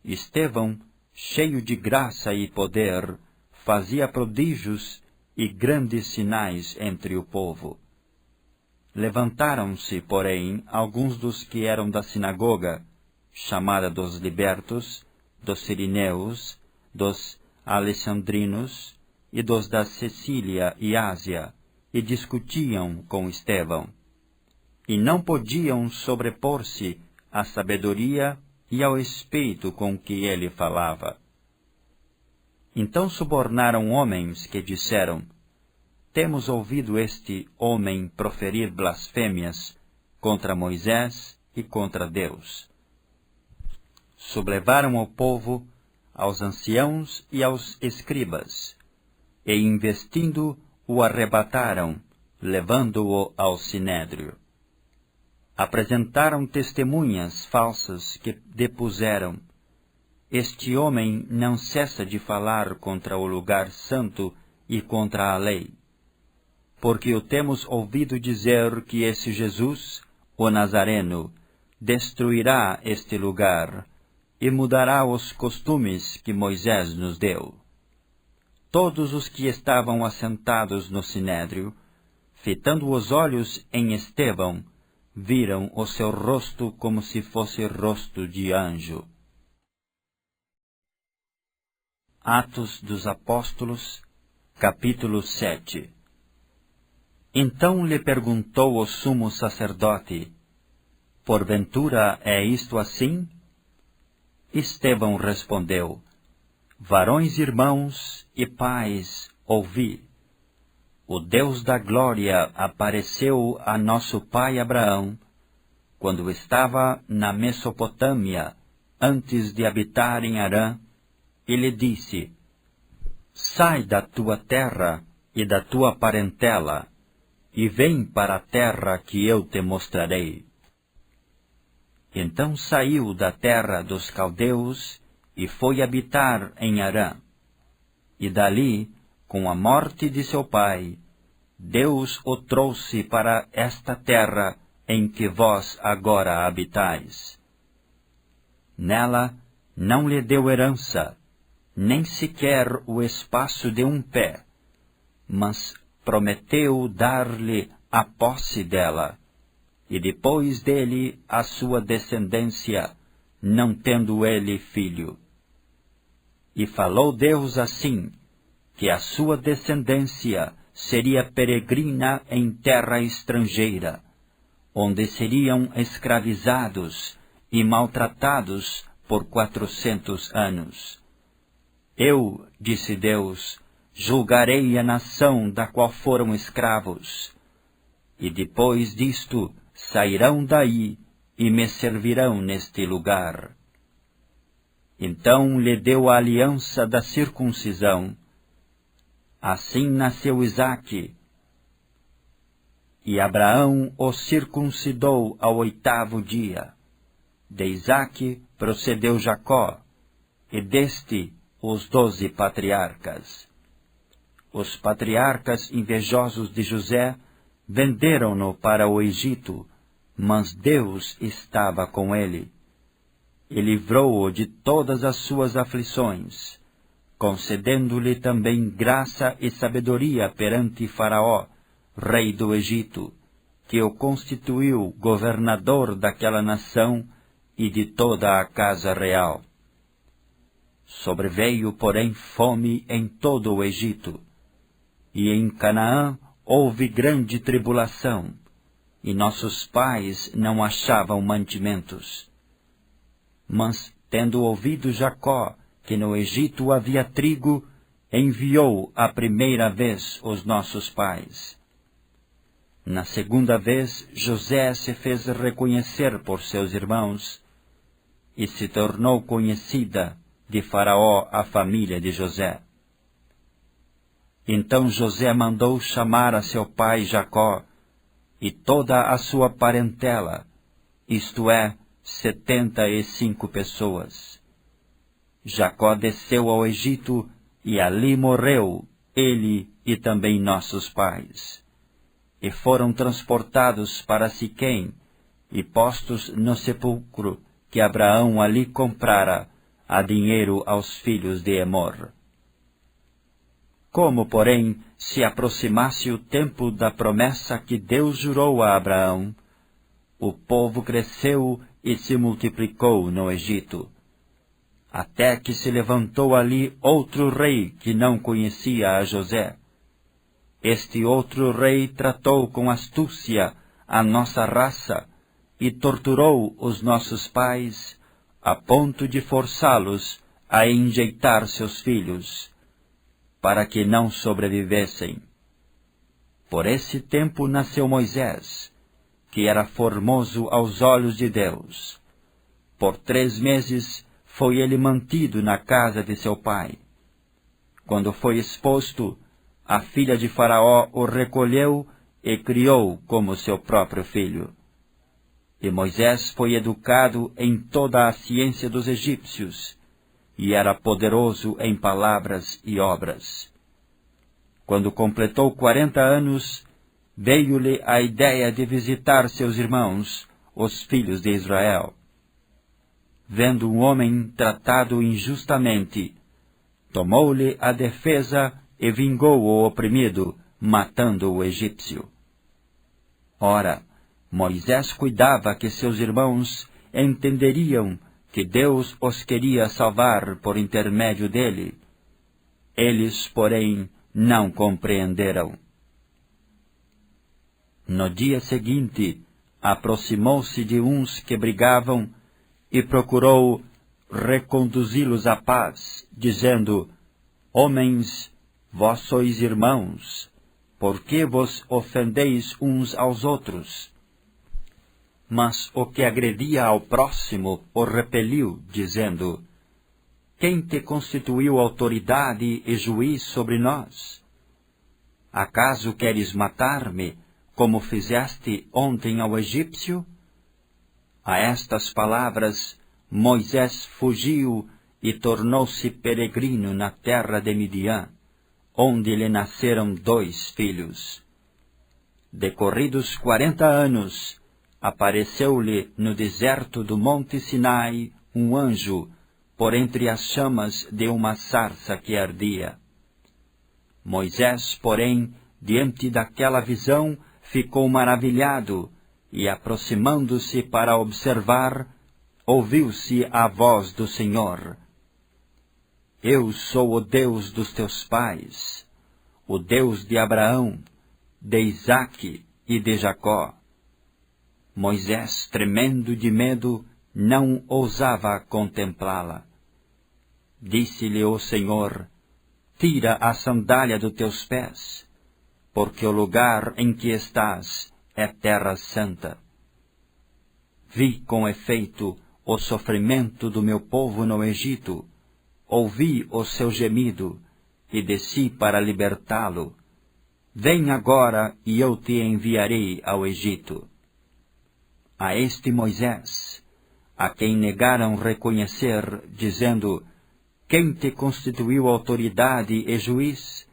Estevão, cheio de graça e poder, fazia prodígios e grandes sinais entre o povo. Levantaram-se, porém, alguns dos que eram da sinagoga, chamada dos libertos, dos sirineus, dos alexandrinos e dos da Sicília e Ásia, e discutiam com Estevão. E não podiam sobrepor-se à sabedoria e ao espírito com que ele falava. Então subornaram homens que disseram: Temos ouvido este homem proferir blasfêmias contra Moisés e contra Deus. Sublevaram o povo, aos anciãos e aos escribas, e investindo o arrebataram, levando-o ao sinédrio. Apresentaram testemunhas falsas que depuseram: Este homem não cessa de falar contra o lugar santo e contra a lei. Porque o temos ouvido dizer que esse Jesus, o Nazareno, destruirá este lugar e mudará os costumes que Moisés nos deu. Todos os que estavam assentados no sinédrio, fitando os olhos em Estevão, viram o seu rosto como se fosse rosto de anjo. Atos dos Apóstolos, capítulo 7. Então lhe perguntou o sumo sacerdote: Porventura é isto assim? Estevão respondeu: Varões irmãos e pais, ouvi. O Deus da glória apareceu a nosso pai Abraão, quando estava na Mesopotâmia, antes de habitar em Harã, e lhe disse: Sai da tua terra e da tua parentela, e vem para a terra que eu te mostrarei. Então saiu da terra dos caldeus e foi habitar em Harã. E dali, com a morte de seu pai, Deus o trouxe para esta terra em que vós agora habitais. Nela não lhe deu herança, nem sequer o espaço de um pé, mas prometeu dar-lhe a posse dela, e depois dele a sua descendência, não tendo ele filho. E falou Deus assim, que a sua descendência seria peregrina em terra estrangeira, onde seriam escravizados e maltratados por 400 anos. Eu, disse Deus, julgarei a nação da qual foram escravos, e depois disto sairão daí e me servirão neste lugar. Então lhe deu a aliança da circuncisão. Assim nasceu Isaque, e Abraão o circuncidou ao 8º dia. De Isaque procedeu Jacó, e deste os 12 patriarcas. Os patriarcas invejosos de José venderam-no para o Egito, mas Deus estava com ele, e livrou-o de todas as suas aflições, concedendo-lhe também graça e sabedoria perante Faraó, rei do Egito, que o constituiu governador daquela nação e de toda a casa real. Sobreveio, porém, fome em todo o Egito, e em Canaã houve grande tribulação, e nossos pais não achavam mantimentos. Mas, tendo ouvido Jacó que no Egito havia trigo, enviou a primeira vez os nossos pais. Na segunda vez, José se fez reconhecer por seus irmãos, e se tornou conhecida de Faraó a família de José. Então José mandou chamar a seu pai Jacó e toda a sua parentela, isto é, 75 pessoas. Jacó desceu ao Egito e ali morreu, ele e também nossos pais. E foram transportados para Siquém e postos no sepulcro que Abraão ali comprara a dinheiro aos filhos de Emor. Como, porém, se aproximasse o tempo da promessa que Deus jurou a Abraão, o povo cresceu e se multiplicou no Egito, até que se levantou ali outro rei que não conhecia a José. Este outro rei tratou com astúcia a nossa raça e torturou os nossos pais, a ponto de forçá-los a enjeitar seus filhos, para que não sobrevivessem. Por esse tempo nasceu Moisés, que era formoso aos olhos de Deus. Por 3 meses foi ele mantido na casa de seu pai. Quando foi exposto, a filha de Faraó o recolheu e criou como seu próprio filho. E Moisés foi educado em toda a ciência dos egípcios, e era poderoso em palavras e obras. Quando completou 40 anos, veio-lhe a ideia de visitar seus irmãos, os filhos de Israel. Vendo um homem tratado injustamente, tomou-lhe a defesa e vingou o oprimido, matando o egípcio. Ora, Moisés cuidava que seus irmãos entenderiam que Deus os queria salvar por intermédio dele. Eles, porém, não compreenderam. No dia seguinte, aproximou-se de uns que brigavam e procurou reconduzi-los à paz, dizendo: Homens, vós sois irmãos, por que vos ofendeis uns aos outros? Mas o que agredia ao próximo o repeliu, dizendo: Quem te constituiu autoridade e juiz sobre nós? Acaso queres matar-me, como fizeste ontem ao egípcio? A estas palavras, Moisés fugiu e tornou-se peregrino na terra de Midian, onde lhe nasceram 2 filhos. Decorridos 40 anos, apareceu-lhe no deserto do monte Sinai um anjo, por entre as chamas de uma sarça que ardia. Moisés, porém, diante daquela visão, ficou maravilhado, e aproximando-se para observar, ouviu-se a voz do Senhor: Eu sou o Deus dos teus pais, o Deus de Abraão, de Isaque e de Jacó. Moisés, tremendo de medo, não ousava contemplá-la. Disse-lhe o Senhor: Tira a sandália dos teus pés, porque o lugar em que estás é terra santa. Vi com efeito o sofrimento do meu povo no Egito, ouvi o seu gemido e desci para libertá-lo. Vem agora e eu te enviarei ao Egito. A este Moisés, a quem negaram reconhecer, dizendo: Quem te constituiu autoridade e juiz?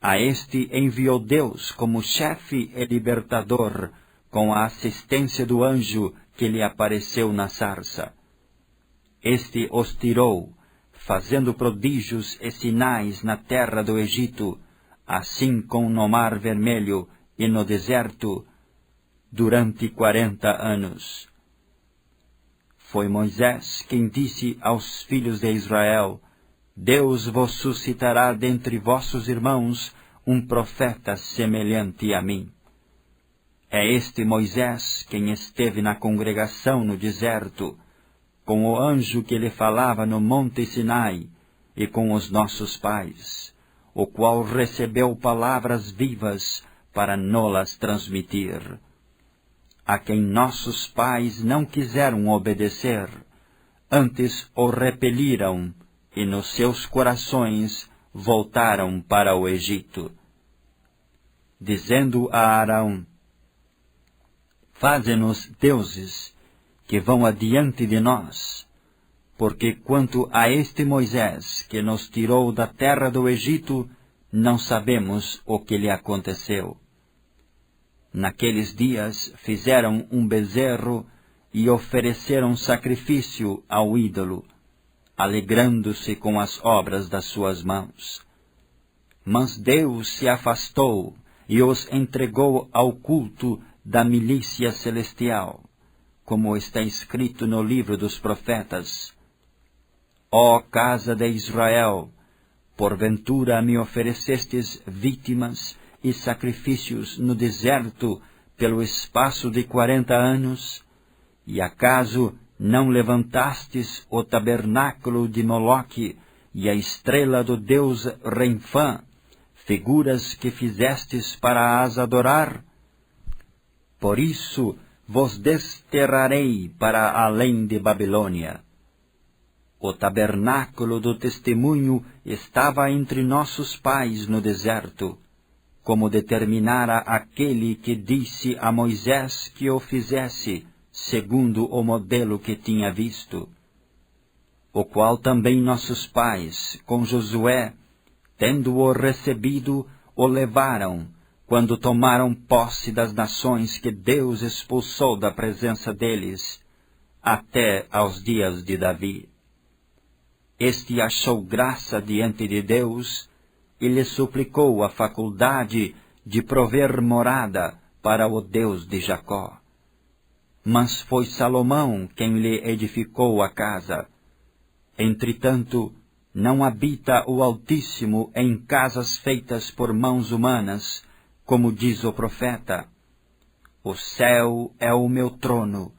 A este enviou Deus como chefe e libertador, com a assistência do anjo que lhe apareceu na sarça. Este os tirou, fazendo prodígios e sinais na terra do Egito, assim como no Mar Vermelho e no deserto, durante 40 anos. Foi Moisés quem disse aos filhos de Israel: Deus vos suscitará dentre vossos irmãos um profeta semelhante a mim. É este Moisés quem esteve na congregação no deserto, com o anjo que lhe falava no monte Sinai, e com os nossos pais, o qual recebeu palavras vivas para nolas transmitir, a quem nossos pais não quiseram obedecer, antes o repeliram, e nos seus corações voltaram para o Egito, dizendo a Arão: Faze-nos deuses que vão adiante de nós, porque quanto a este Moisés que nos tirou da terra do Egito, não sabemos o que lhe aconteceu. Naqueles dias fizeram um bezerro e ofereceram sacrifício ao ídolo, alegrando-se com as obras das suas mãos. Mas Deus se afastou e os entregou ao culto da milícia celestial, como está escrito no livro dos profetas: Ó casa de Israel, porventura me oferecestes vítimas e sacrifícios no deserto pelo espaço de 40 anos, e acaso não levantastes o tabernáculo de Moloque e a estrela do deus Renfã, figuras que fizestes para as adorar? Por isso vos desterrarei para além de Babilônia. O tabernáculo do testemunho estava entre nossos pais no deserto, como determinara aquele que disse a Moisés que o fizesse, segundo o modelo que tinha visto, o qual também nossos pais, com Josué, tendo-o recebido, o levaram, quando tomaram posse das nações que Deus expulsou da presença deles, até aos dias de Davi. Este achou graça diante de Deus e lhe suplicou a faculdade de prover morada para o Deus de Jacó. Mas foi Salomão quem lhe edificou a casa. Entretanto, não habita o Altíssimo em casas feitas por mãos humanas, como diz o profeta: O céu é o meu trono,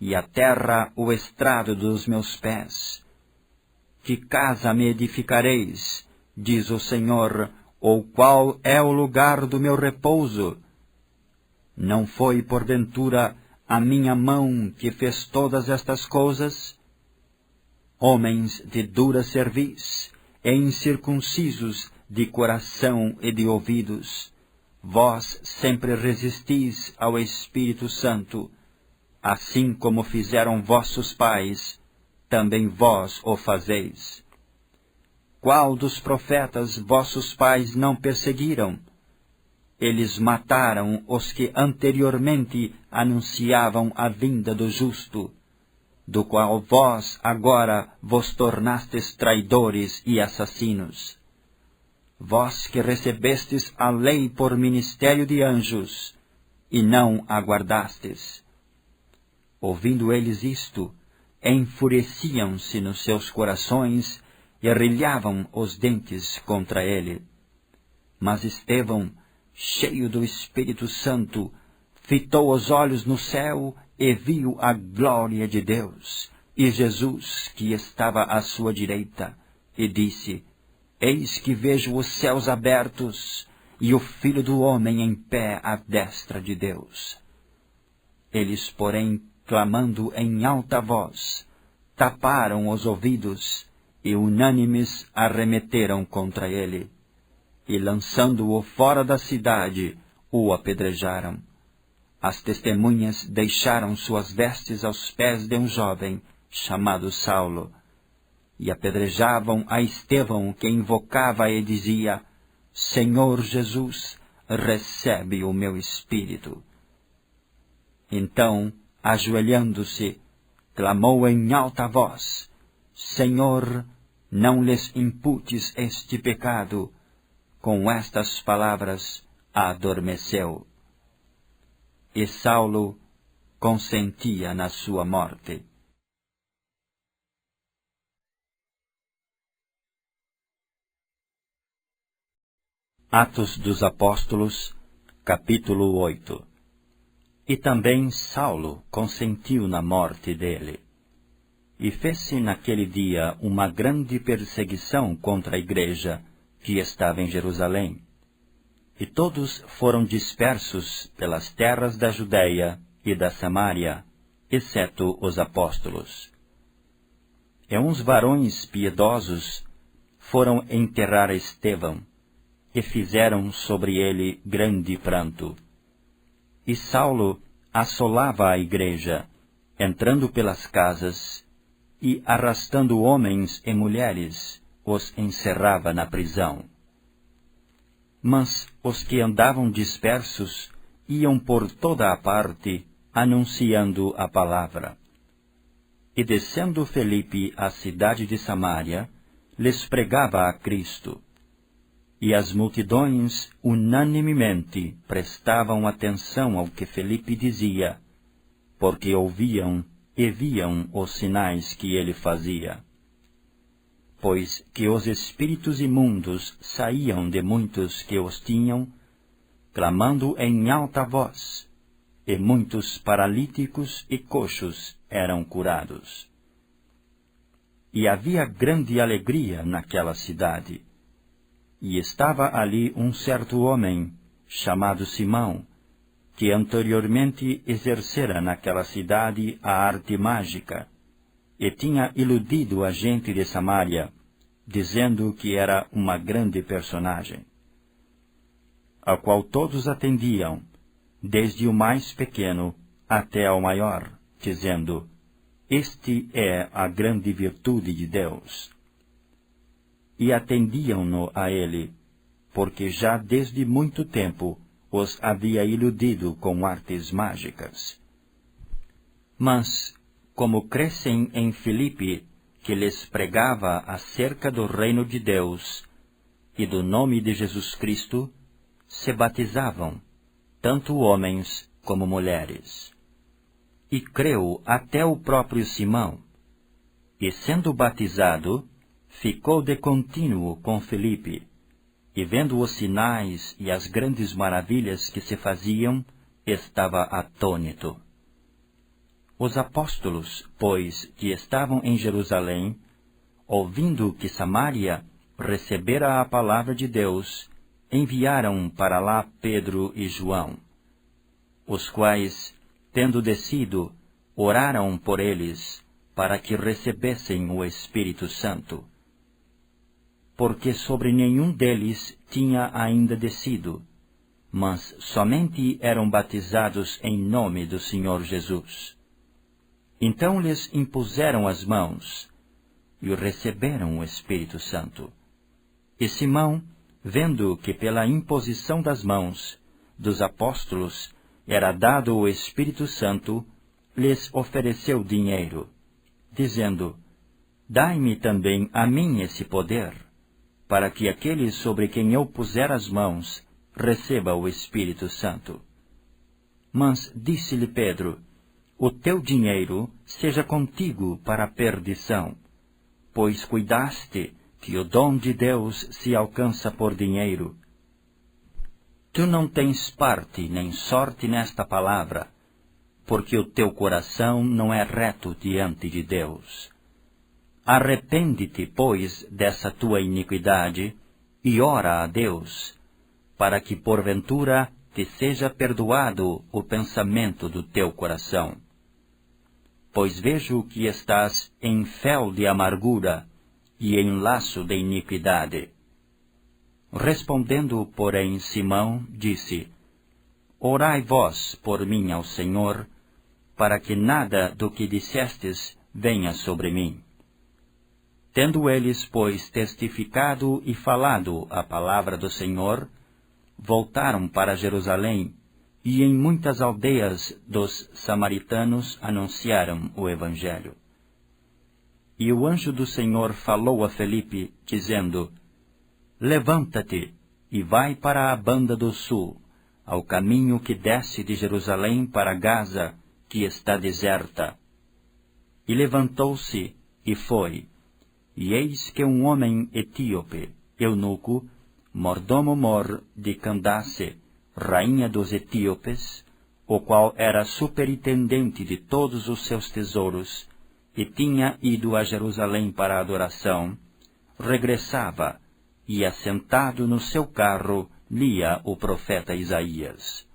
e a terra o estrado dos meus pés. Que casa me edificareis, diz o Senhor, ou qual é o lugar do meu repouso? Não foi, porventura, a minha mão que fez todas estas coisas? Homens de dura cerviz e incircuncisos de coração e de ouvidos, vós sempre resistis ao Espírito Santo, assim como fizeram vossos pais, também vós o fazeis. Qual dos profetas vossos pais não perseguiram? Eles mataram os que anteriormente anunciavam a vinda do justo, do qual vós agora vos tornastes traidores e assassinos. Vós que recebestes a lei por ministério de anjos, e não a guardastes. Ouvindo eles isto, enfureciam-se nos seus corações e arrilhavam os dentes contra ele. Mas Estevão, cheio do Espírito Santo, fitou os olhos no céu e viu a glória de Deus, e Jesus, que estava à sua direita, e disse: Eis que vejo os céus abertos, e o Filho do Homem em pé à destra de Deus. Eles, porém, clamando em alta voz, taparam os ouvidos, e unânimes arremeteram contra ele, e lançando-o fora da cidade, o apedrejaram. As testemunhas deixaram suas vestes aos pés de um jovem, chamado Saulo, e apedrejavam a Estevão, que invocava e dizia: Senhor Jesus, recebe o meu espírito. Então, ajoelhando-se, clamou em alta voz: Senhor, não lhes imputes este pecado. Com estas palavras, adormeceu. E Saulo consentia na sua morte. Atos dos Apóstolos, capítulo 8. E também Saulo consentiu na morte dele. E fez-se naquele dia uma grande perseguição contra a igreja que estava em Jerusalém. E todos foram dispersos pelas terras da Judéia e da Samária, exceto os apóstolos. E uns varões piedosos foram enterrar Estevão, e fizeram sobre ele grande pranto. E Saulo assolava a igreja, entrando pelas casas, e arrastando homens e mulheres, os encerrava na prisão. Mas os que andavam dispersos iam por toda a parte, anunciando a palavra. E descendo Felipe à cidade de Samaria, lhes pregava a Cristo. E as multidões unanimemente prestavam atenção ao que Felipe dizia, porque ouviam e viam os sinais que ele fazia. Pois que os espíritos imundos saíam de muitos que os tinham, clamando em alta voz, e muitos paralíticos e coxos eram curados. E havia grande alegria naquela cidade. E estava ali um certo homem, chamado Simão, que anteriormente exercera naquela cidade a arte mágica, e tinha iludido a gente de Samaria, dizendo que era uma grande personagem, ao qual todos atendiam, desde o mais pequeno até ao maior, dizendo: Este é a grande virtude de Deus. E atendiam-no a ele, porque já desde muito tempo os havia iludido com artes mágicas. Mas, como crescem em Filipe, que lhes pregava acerca do reino de Deus e do nome de Jesus Cristo, se batizavam, tanto homens como mulheres. E creu até o próprio Simão, e sendo batizado, ficou de contínuo com Filipe, e vendo os sinais e as grandes maravilhas que se faziam, estava atônito. Os apóstolos, pois, que estavam em Jerusalém, ouvindo que Samaria recebera a palavra de Deus, enviaram para lá Pedro e João, os quais, tendo descido, oraram por eles, para que recebessem o Espírito Santo, porque sobre nenhum deles tinha ainda descido, mas somente eram batizados em nome do Senhor Jesus. Então lhes impuseram as mãos, e receberam o Espírito Santo. E Simão, vendo que pela imposição das mãos dos apóstolos era dado o Espírito Santo, lhes ofereceu dinheiro, dizendo: Dai-me também a mim esse poder, para que aquele sobre quem eu puser as mãos receba o Espírito Santo. Mas disse-lhe Pedro: O teu dinheiro seja contigo para a perdição, pois cuidaste que o dom de Deus se alcança por dinheiro. Tu não tens parte nem sorte nesta palavra, porque o teu coração não é reto diante de Deus. Arrepende-te, pois, dessa tua iniquidade, e ora a Deus, para que, porventura, te seja perdoado o pensamento do teu coração. Pois vejo que estás em fel de amargura e em laço de iniquidade. Respondendo, porém, Simão, disse: Orai vós por mim ao Senhor, para que nada do que dissestes venha sobre mim. Tendo eles, pois, testificado e falado a palavra do Senhor, voltaram para Jerusalém, e em muitas aldeias dos samaritanos anunciaram o Evangelho. E o anjo do Senhor falou a Felipe, dizendo: Levanta-te e vai para a banda do sul, ao caminho que desce de Jerusalém para Gaza, que está deserta. E levantou-se e foi. E eis que um homem etíope, eunuco, mordomo-mor de Candace, rainha dos etíopes, o qual era superintendente de todos os seus tesouros, e tinha ido a Jerusalém para a adoração, regressava e, assentado no seu carro, lia o profeta Isaías.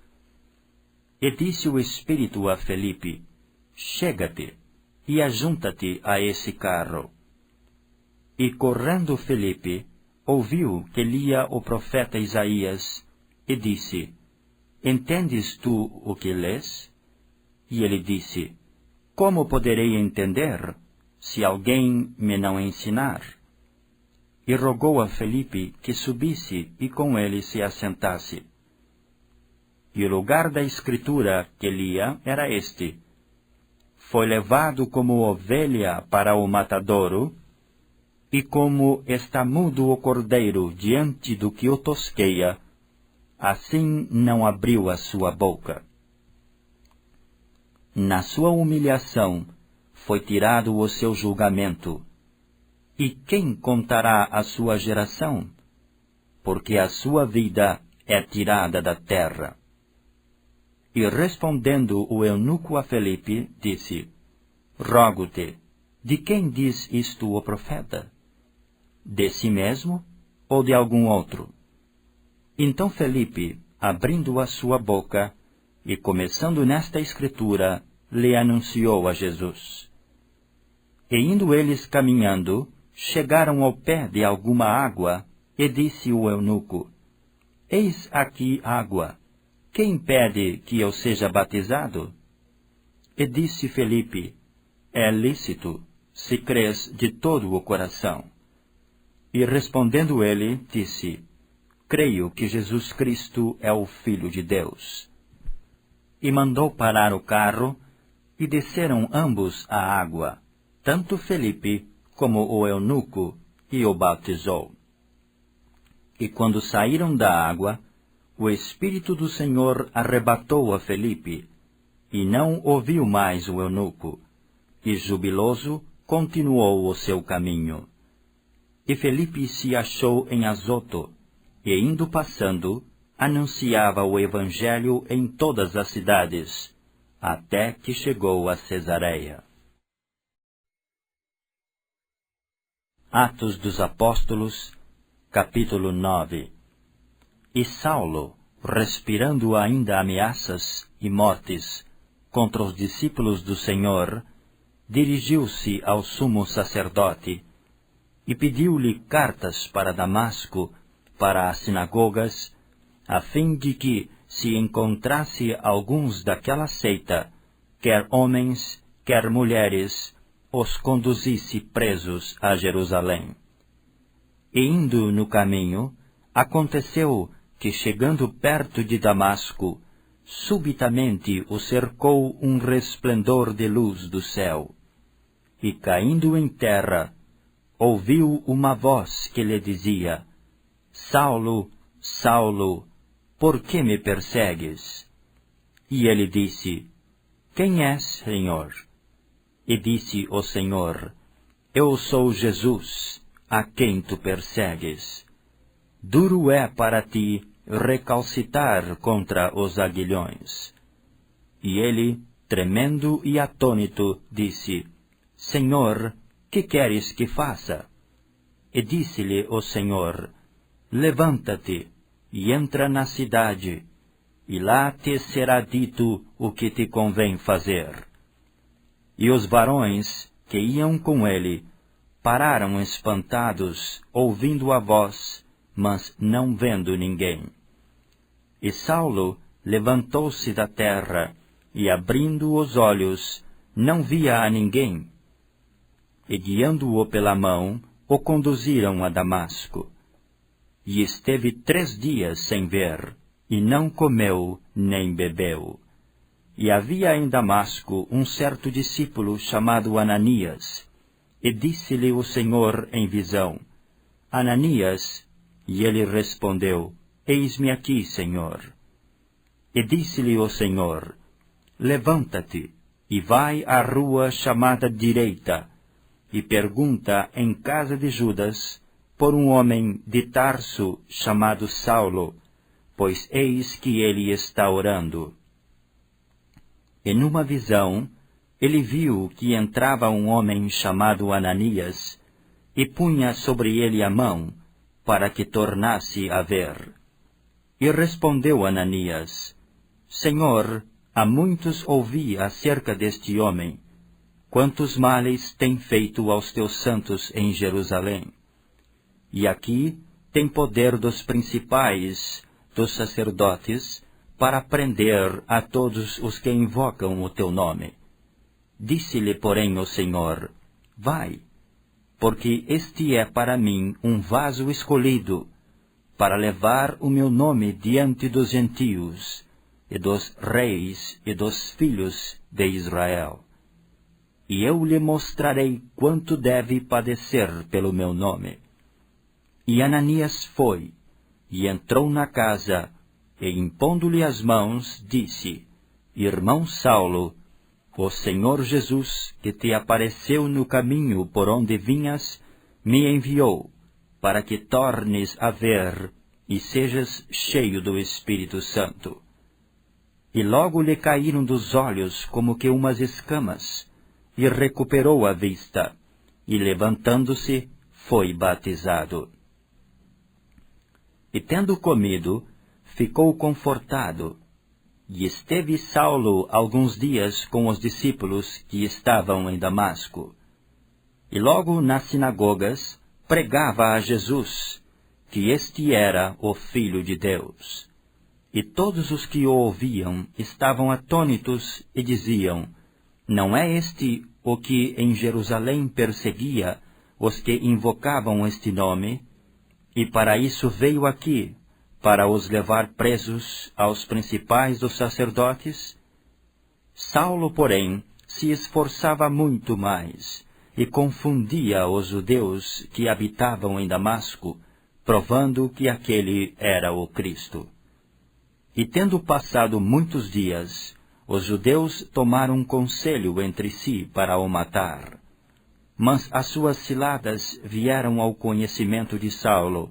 E disse o Espírito a Felipe: chega-te e ajunta-te a esse carro. E correndo Felipe, ouviu que lia o profeta Isaías, e disse: entendes tu o que lês? E ele disse: como poderei entender, se alguém me não ensinar? E rogou a Felipe que subisse e com ele se assentasse. E o lugar da escritura que lia era este: foi levado como ovelha para o matadouro, e como está mudo o cordeiro diante do que o tosqueia, assim não abriu a sua boca. Na sua humilhação foi tirado o seu julgamento. E quem contará a sua geração? Porque a sua vida é tirada da terra. E respondendo o eunuco a Felipe, disse: rogo-te, de quem diz isto o profeta? De si mesmo ou de algum outro? Então Felipe, abrindo a sua boca, e começando nesta escritura, lhe anunciou a Jesus. E indo eles caminhando, chegaram ao pé de alguma água, e disse o eunuco: eis aqui água, quem pede que eu seja batizado? E disse Felipe: é lícito, se crês de todo o coração. E respondendo ele, disse: creio que Jesus Cristo é o Filho de Deus. E mandou parar o carro, e desceram ambos à água, tanto Felipe como o eunuco, e o batizou. E quando saíram da água, o Espírito do Senhor arrebatou a Felipe, e não ouviu mais o eunuco, e jubiloso continuou o seu caminho. E Felipe se achou em Azoto, e indo passando, anunciava o Evangelho em todas as cidades, até que chegou a Cesareia. Atos dos Apóstolos, capítulo 9. E Saulo, respirando ainda ameaças e mortes contra os discípulos do Senhor, dirigiu-se ao sumo sacerdote e pediu-lhe cartas para Damasco, para as sinagogas, a fim de que, se encontrasse alguns daquela seita, quer homens, quer mulheres, os conduzisse presos a Jerusalém. E indo no caminho, aconteceu que, chegando perto de Damasco, subitamente o cercou um resplendor de luz do céu. E caindo em terra, ouviu uma voz que lhe dizia: Saulo, Saulo, por que me persegues? E ele disse: Quem és, Senhor? E disse o Senhor: Eu sou Jesus, a quem tu persegues. Duro é para ti recalcitar contra os aguilhões. E ele, tremendo e atônito, disse: Senhor, que queres que faça? E disse-lhe o Senhor: Levanta-te e entra na cidade, e lá te será dito o que te convém fazer. E os varões que iam com ele pararam espantados, ouvindo a voz, mas não vendo ninguém. E Saulo levantou-se da terra, e abrindo os olhos, não via a ninguém. E guiando-o pela mão, o conduziram a Damasco. E esteve 3 dias sem ver, e não comeu nem bebeu. E havia em Damasco um certo discípulo chamado Ananias, e disse-lhe o Senhor em visão: Ananias. E ele respondeu: Eis-me aqui, Senhor. E disse-lhe o Senhor: Levanta-te, e vai à rua chamada Direita, e pergunta em casa de Judas por um homem de Tarso chamado Saulo, pois eis que ele está orando. E numa visão, ele viu que entrava um homem chamado Ananias, e punha sobre ele a mão, para que tornasse a ver. E respondeu Ananias: Senhor, há muitos ouvi acerca deste homem, quantos males tem feito aos teus santos em Jerusalém. E aqui tem poder dos principais, dos sacerdotes, para prender a todos os que invocam o teu nome. Disse-lhe, porém, o Senhor: Vai, porque este é para mim um vaso escolhido, para levar o meu nome diante dos gentios, e dos reis e dos filhos de Israel. E eu lhe mostrarei quanto deve padecer pelo meu nome. E Ananias foi, e entrou na casa, e impondo-lhe as mãos, disse: Irmão Saulo, o Senhor Jesus, que te apareceu no caminho por onde vinhas, me enviou, para que tornes a ver e sejas cheio do Espírito Santo. E logo lhe caíram dos olhos como que umas escamas, e recuperou a vista, e levantando-se, foi batizado. E tendo comido, ficou confortado, e esteve Saulo alguns dias com os discípulos que estavam em Damasco. E logo nas sinagogas pregava a Jesus, que este era o Filho de Deus. E todos os que o ouviam estavam atônitos e diziam: Não é este o que em Jerusalém perseguia os que invocavam este nome? E para isso veio aqui, para os levar presos aos principais dos sacerdotes? Saulo, porém, se esforçava muito mais, e confundia os judeus que habitavam em Damasco, provando que aquele era o Cristo. E tendo passado muitos dias, os judeus tomaram conselho entre si para o matar. Mas as suas ciladas vieram ao conhecimento de Saulo,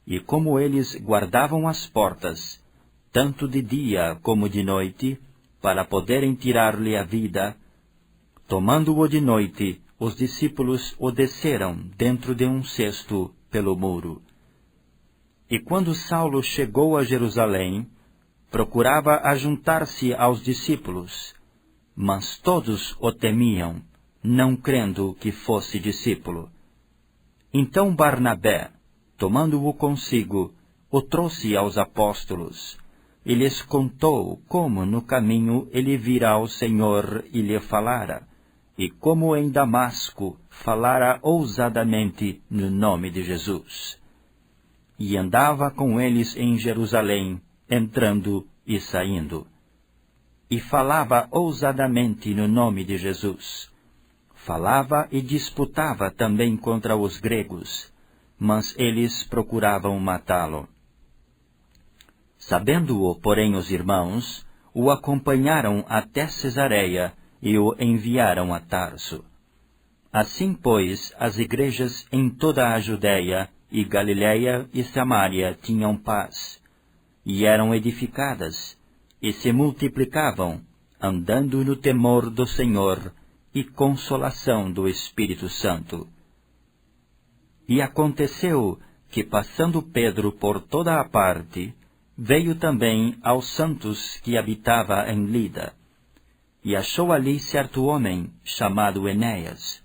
e como eles guardavam as portas, tanto de dia como de noite, para poderem tirar-lhe a vida, tomando-o de noite, os discípulos o desceram dentro de um cesto pelo muro. E quando Saulo chegou a Jerusalém, procurava ajuntar-se aos discípulos, mas todos o temiam, não crendo que fosse discípulo. Então Barnabé, tomando-o consigo, o trouxe aos apóstolos, e lhes contou como no caminho ele vira ao Senhor e lhe falara, e como em Damasco falara ousadamente no nome de Jesus. E andava com eles em Jerusalém, entrando e saindo. E falava ousadamente no nome de Jesus. Falava e disputava também contra os gregos, mas eles procuravam matá-lo. Sabendo-o, porém, os irmãos, o acompanharam até Cesareia e o enviaram a Tarso. Assim, pois, as igrejas em toda a Judéia e Galiléia e Samária tinham paz, e eram edificadas, e se multiplicavam, andando no temor do Senhor e consolação do Espírito Santo. E aconteceu que, passando Pedro por toda a parte, veio também aos santos que habitava em Lida, e achou ali certo homem, chamado Enéas,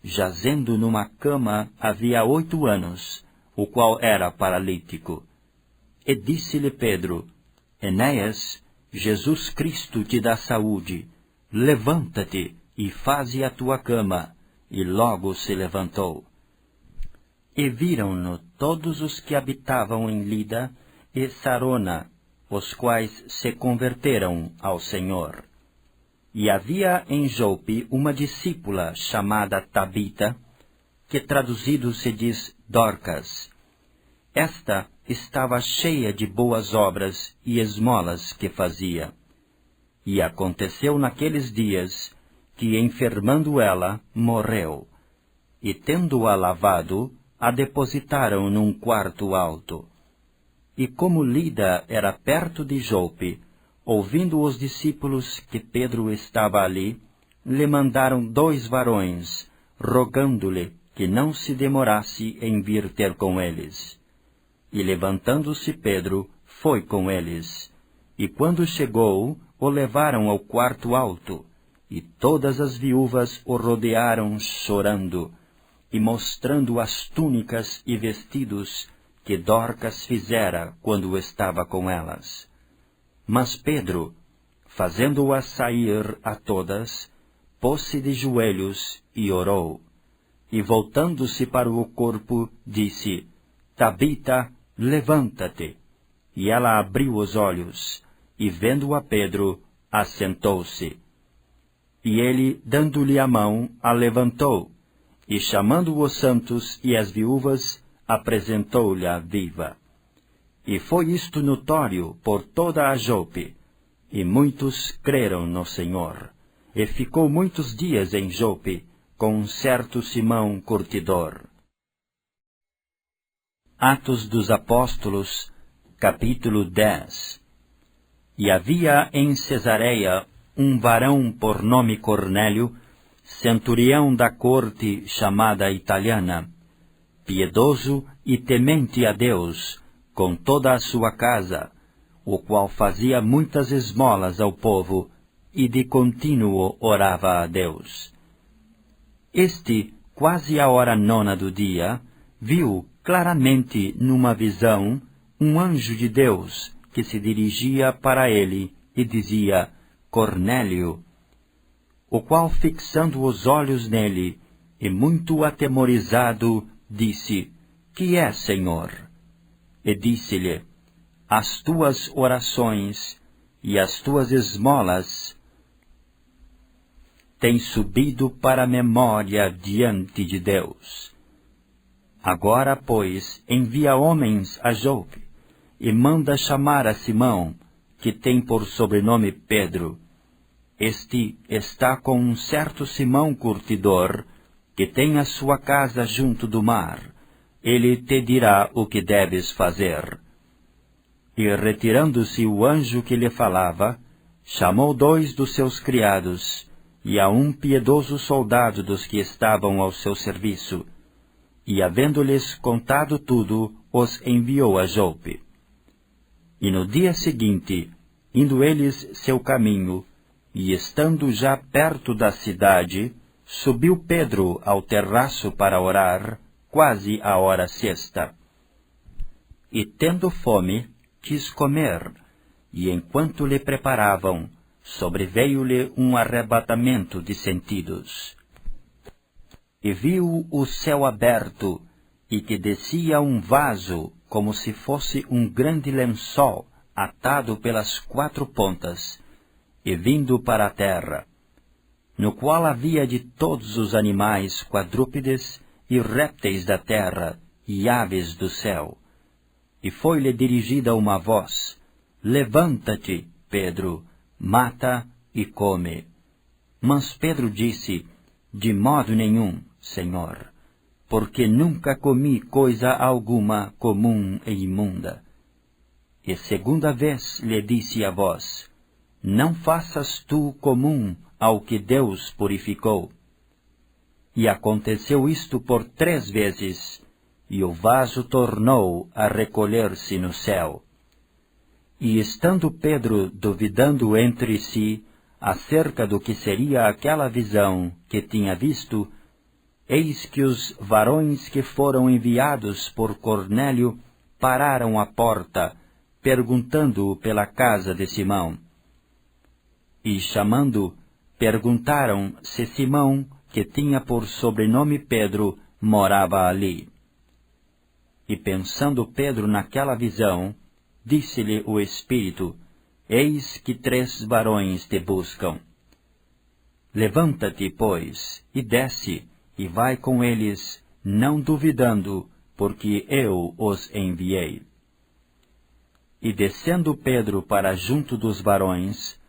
jazendo numa cama havia 8 anos, o qual era paralítico. E disse-lhe Pedro: Enéas, Jesus Cristo te dá saúde, levanta-te e faze a tua cama. E logo se levantou. E viram-no todos os que habitavam em Lida e Sarona, os quais se converteram ao Senhor. E havia em Jope uma discípula chamada Tabita, que traduzido se diz Dorcas. Esta estava cheia de boas obras e esmolas que fazia. E aconteceu naqueles dias que, enfermando ela, morreu. E tendo-a lavado, a depositaram num quarto alto. E como Lida era perto de Jope, ouvindo os discípulos que Pedro estava ali, lhe mandaram 2 varões, rogando-lhe que não se demorasse em vir ter com eles. E levantando-se Pedro, foi com eles. E quando chegou, o levaram ao quarto alto, e todas as viúvas o rodearam chorando, e mostrando as túnicas e vestidos que Dorcas fizera quando estava com elas. Mas Pedro, fazendo-as sair a todas, pôs-se de joelhos e orou. E voltando-se para o corpo, disse: Tabita, levanta-te. E ela abriu os olhos, e vendo a Pedro, assentou-se. E ele, dando-lhe a mão, a levantou, e chamando os santos e as viúvas, apresentou-lhe viva. E foi isto notório por toda a Jope, e muitos creram no Senhor. E ficou muitos dias em Jope, com um certo Simão curtidor. Atos dos Apóstolos, capítulo 10. E havia em Cesareia um varão por nome Cornélio, centurião da corte chamada italiana, piedoso e temente a Deus, com toda a sua casa, o qual fazia muitas esmolas ao povo, e de contínuo orava a Deus. Este, quase à hora 9 do dia, viu claramente numa visão um anjo de Deus que se dirigia para ele e dizia: Cornélio. O qual, fixando os olhos nele, e muito atemorizado, disse: Que é, Senhor? E disse-lhe: As tuas orações e as tuas esmolas têm subido para a memória diante de Deus. Agora, pois, envia homens a Jope, e manda chamar a Simão, que tem por sobrenome Pedro. Este está com um certo Simão curtidor, que tem a sua casa junto do mar. Ele te dirá o que deves fazer. E retirando-se o anjo que lhe falava, chamou 2 dos seus criados, e a um piedoso soldado dos que estavam ao seu serviço, e havendo-lhes contado tudo, os enviou a Jope. E no dia seguinte, indo eles seu caminho, e estando já perto da cidade, subiu Pedro ao terraço para orar, quase à hora sexta. E tendo fome, quis comer, e enquanto lhe preparavam, sobreveio-lhe um arrebatamento de sentidos. E viu o céu aberto, e que descia um vaso, como se fosse um grande lençol, atado pelas 4 pontas, e vindo para a terra, no qual havia de todos os animais quadrúpedes e répteis da terra e aves do céu. E foi-lhe dirigida uma voz: Levanta-te, Pedro, mata e come. Mas Pedro disse: De modo nenhum, Senhor, porque nunca comi coisa alguma comum e imunda. E segunda vez lhe disse a voz: Não faças tu comum ao que Deus purificou. E aconteceu isto por 3 vezes, e o vaso tornou a recolher-se no céu. E estando Pedro duvidando entre si acerca do que seria aquela visão que tinha visto, eis que os varões que foram enviados por Cornélio pararam à porta, perguntando-o pela casa de Simão. E chamando, perguntaram se Simão, que tinha por sobrenome Pedro, morava ali. E pensando Pedro naquela visão, disse-lhe o Espírito: Eis que 3 varões te buscam. Levanta-te, pois, e desce, e vai com eles, não duvidando, porque eu os enviei. E descendo Pedro para junto dos varões,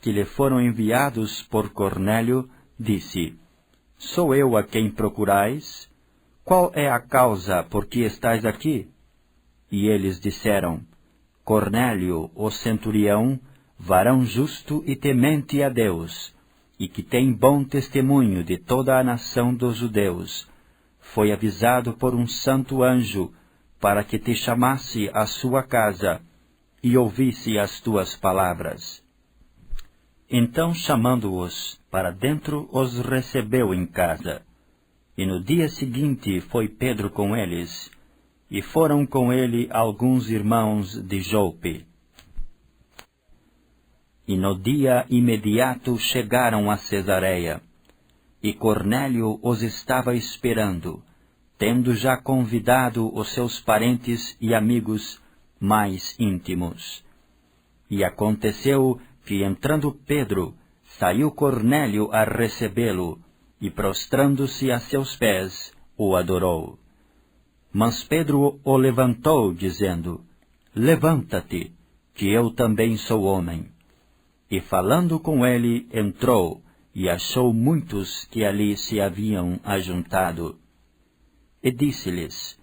que lhe foram enviados por Cornélio, disse: Sou eu a quem procurais? Qual é a causa por que estais aqui? E eles disseram: Cornélio, o centurião, varão justo e temente a Deus, e que tem bom testemunho de toda a nação dos judeus, foi avisado por um santo anjo para que te chamasse à sua casa e ouvisse as tuas palavras. Então, chamando-os para dentro, os recebeu em casa. E no dia seguinte foi Pedro com eles, e foram com ele alguns irmãos de Jope. E no dia imediato chegaram a Cesareia, e Cornélio os estava esperando, tendo já convidado os seus parentes e amigos mais íntimos. E aconteceu que, entrando Pedro, saiu Cornélio a recebê-lo, e prostrando-se a seus pés, o adorou. Mas Pedro o levantou, dizendo: Levanta-te, que eu também sou homem. E falando com ele, entrou, e achou muitos que ali se haviam ajuntado. E disse-lhes: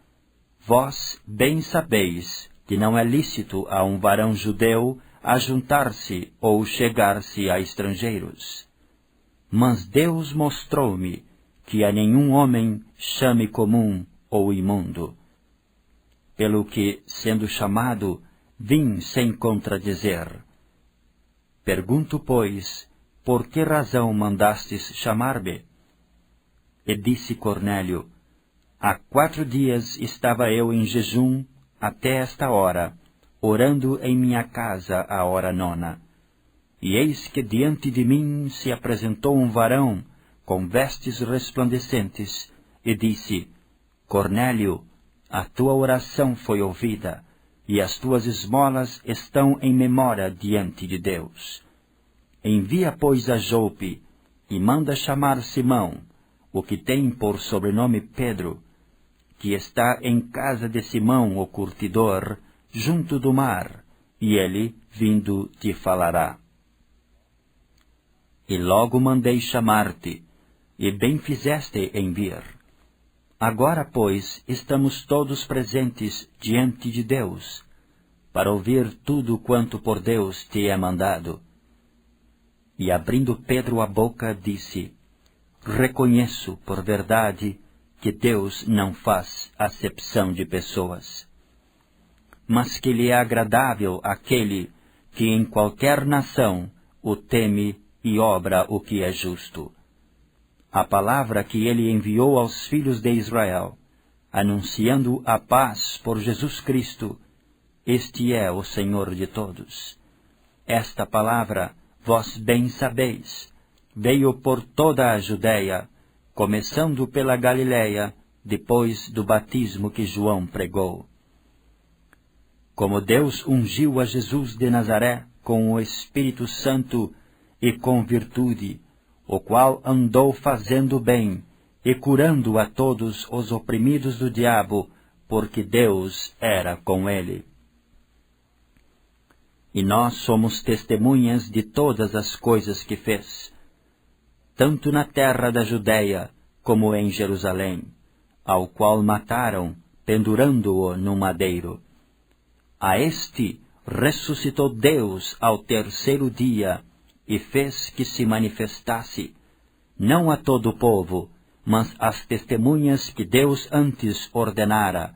Vós bem sabeis que não é lícito a um varão judeu ajuntar-se ou chegar-se a estrangeiros. Mas Deus mostrou-me que a nenhum homem chame comum ou imundo. Pelo que, sendo chamado, vim sem contradizer. Pergunto, pois, por que razão mandastes chamar-me? E disse Cornélio: Há 4 dias estava eu em jejum até esta hora, orando em minha casa à hora 9. E eis que diante de mim se apresentou um varão com vestes resplandecentes, e disse: Cornélio, a tua oração foi ouvida, e as tuas esmolas estão em memória diante de Deus. Envia, pois, a Jope, e manda chamar Simão, o que tem por sobrenome Pedro, que está em casa de Simão o curtidor, junto do mar, e ele, vindo, te falará. E logo mandei chamar-te, e bem fizeste em vir. Agora, pois, estamos todos presentes diante de Deus, para ouvir tudo quanto por Deus te é mandado. E abrindo Pedro a boca, disse: Reconheço, por verdade, que Deus não faz acepção de pessoas, mas que lhe é agradável aquele que em qualquer nação o teme e obra o que é justo. A palavra que ele enviou aos filhos de Israel, anunciando a paz por Jesus Cristo, este é o Senhor de todos. Esta palavra, vós bem sabeis, veio por toda a Judeia, começando pela Galileia, depois do batismo que João pregou. Como Deus ungiu a Jesus de Nazaré com o Espírito Santo e com virtude, o qual andou fazendo bem e curando a todos os oprimidos do diabo, porque Deus era com ele. E nós somos testemunhas de todas as coisas que fez, tanto na terra da Judeia como em Jerusalém, ao qual mataram, pendurando-o no madeiro. A este ressuscitou Deus ao 3º dia, e fez que se manifestasse, não a todo o povo, mas às testemunhas que Deus antes ordenara,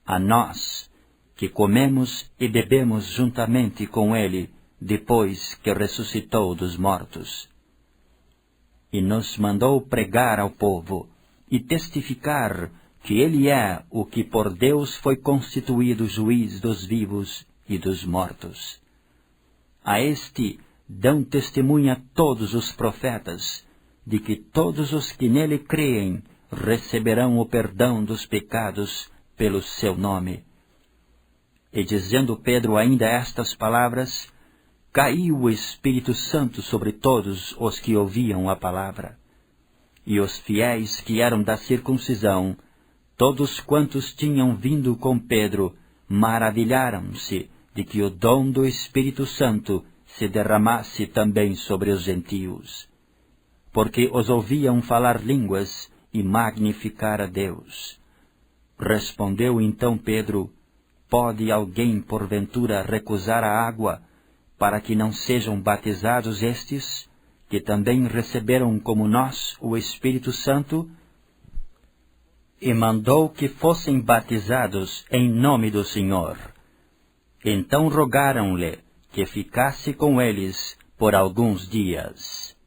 a nós, que comemos e bebemos juntamente com ele, depois que ressuscitou dos mortos. E nos mandou pregar ao povo, e testificar que ele é o que por Deus foi constituído juiz dos vivos e dos mortos. A este dão testemunha todos os profetas, de que todos os que nele creem receberão o perdão dos pecados pelo seu nome. E dizendo Pedro ainda estas palavras, caiu o Espírito Santo sobre todos os que ouviam a palavra. E os fiéis que eram da circuncisão, todos quantos tinham vindo com Pedro, maravilharam-se de que o dom do Espírito Santo se derramasse também sobre os gentios, porque os ouviam falar línguas e magnificar a Deus. Respondeu então Pedro: Pode alguém porventura recusar a água, para que não sejam batizados estes, que também receberam como nós o Espírito Santo, e mandou que fossem batizados em nome do Senhor. Então rogaram-lhe que ficasse com eles por alguns dias.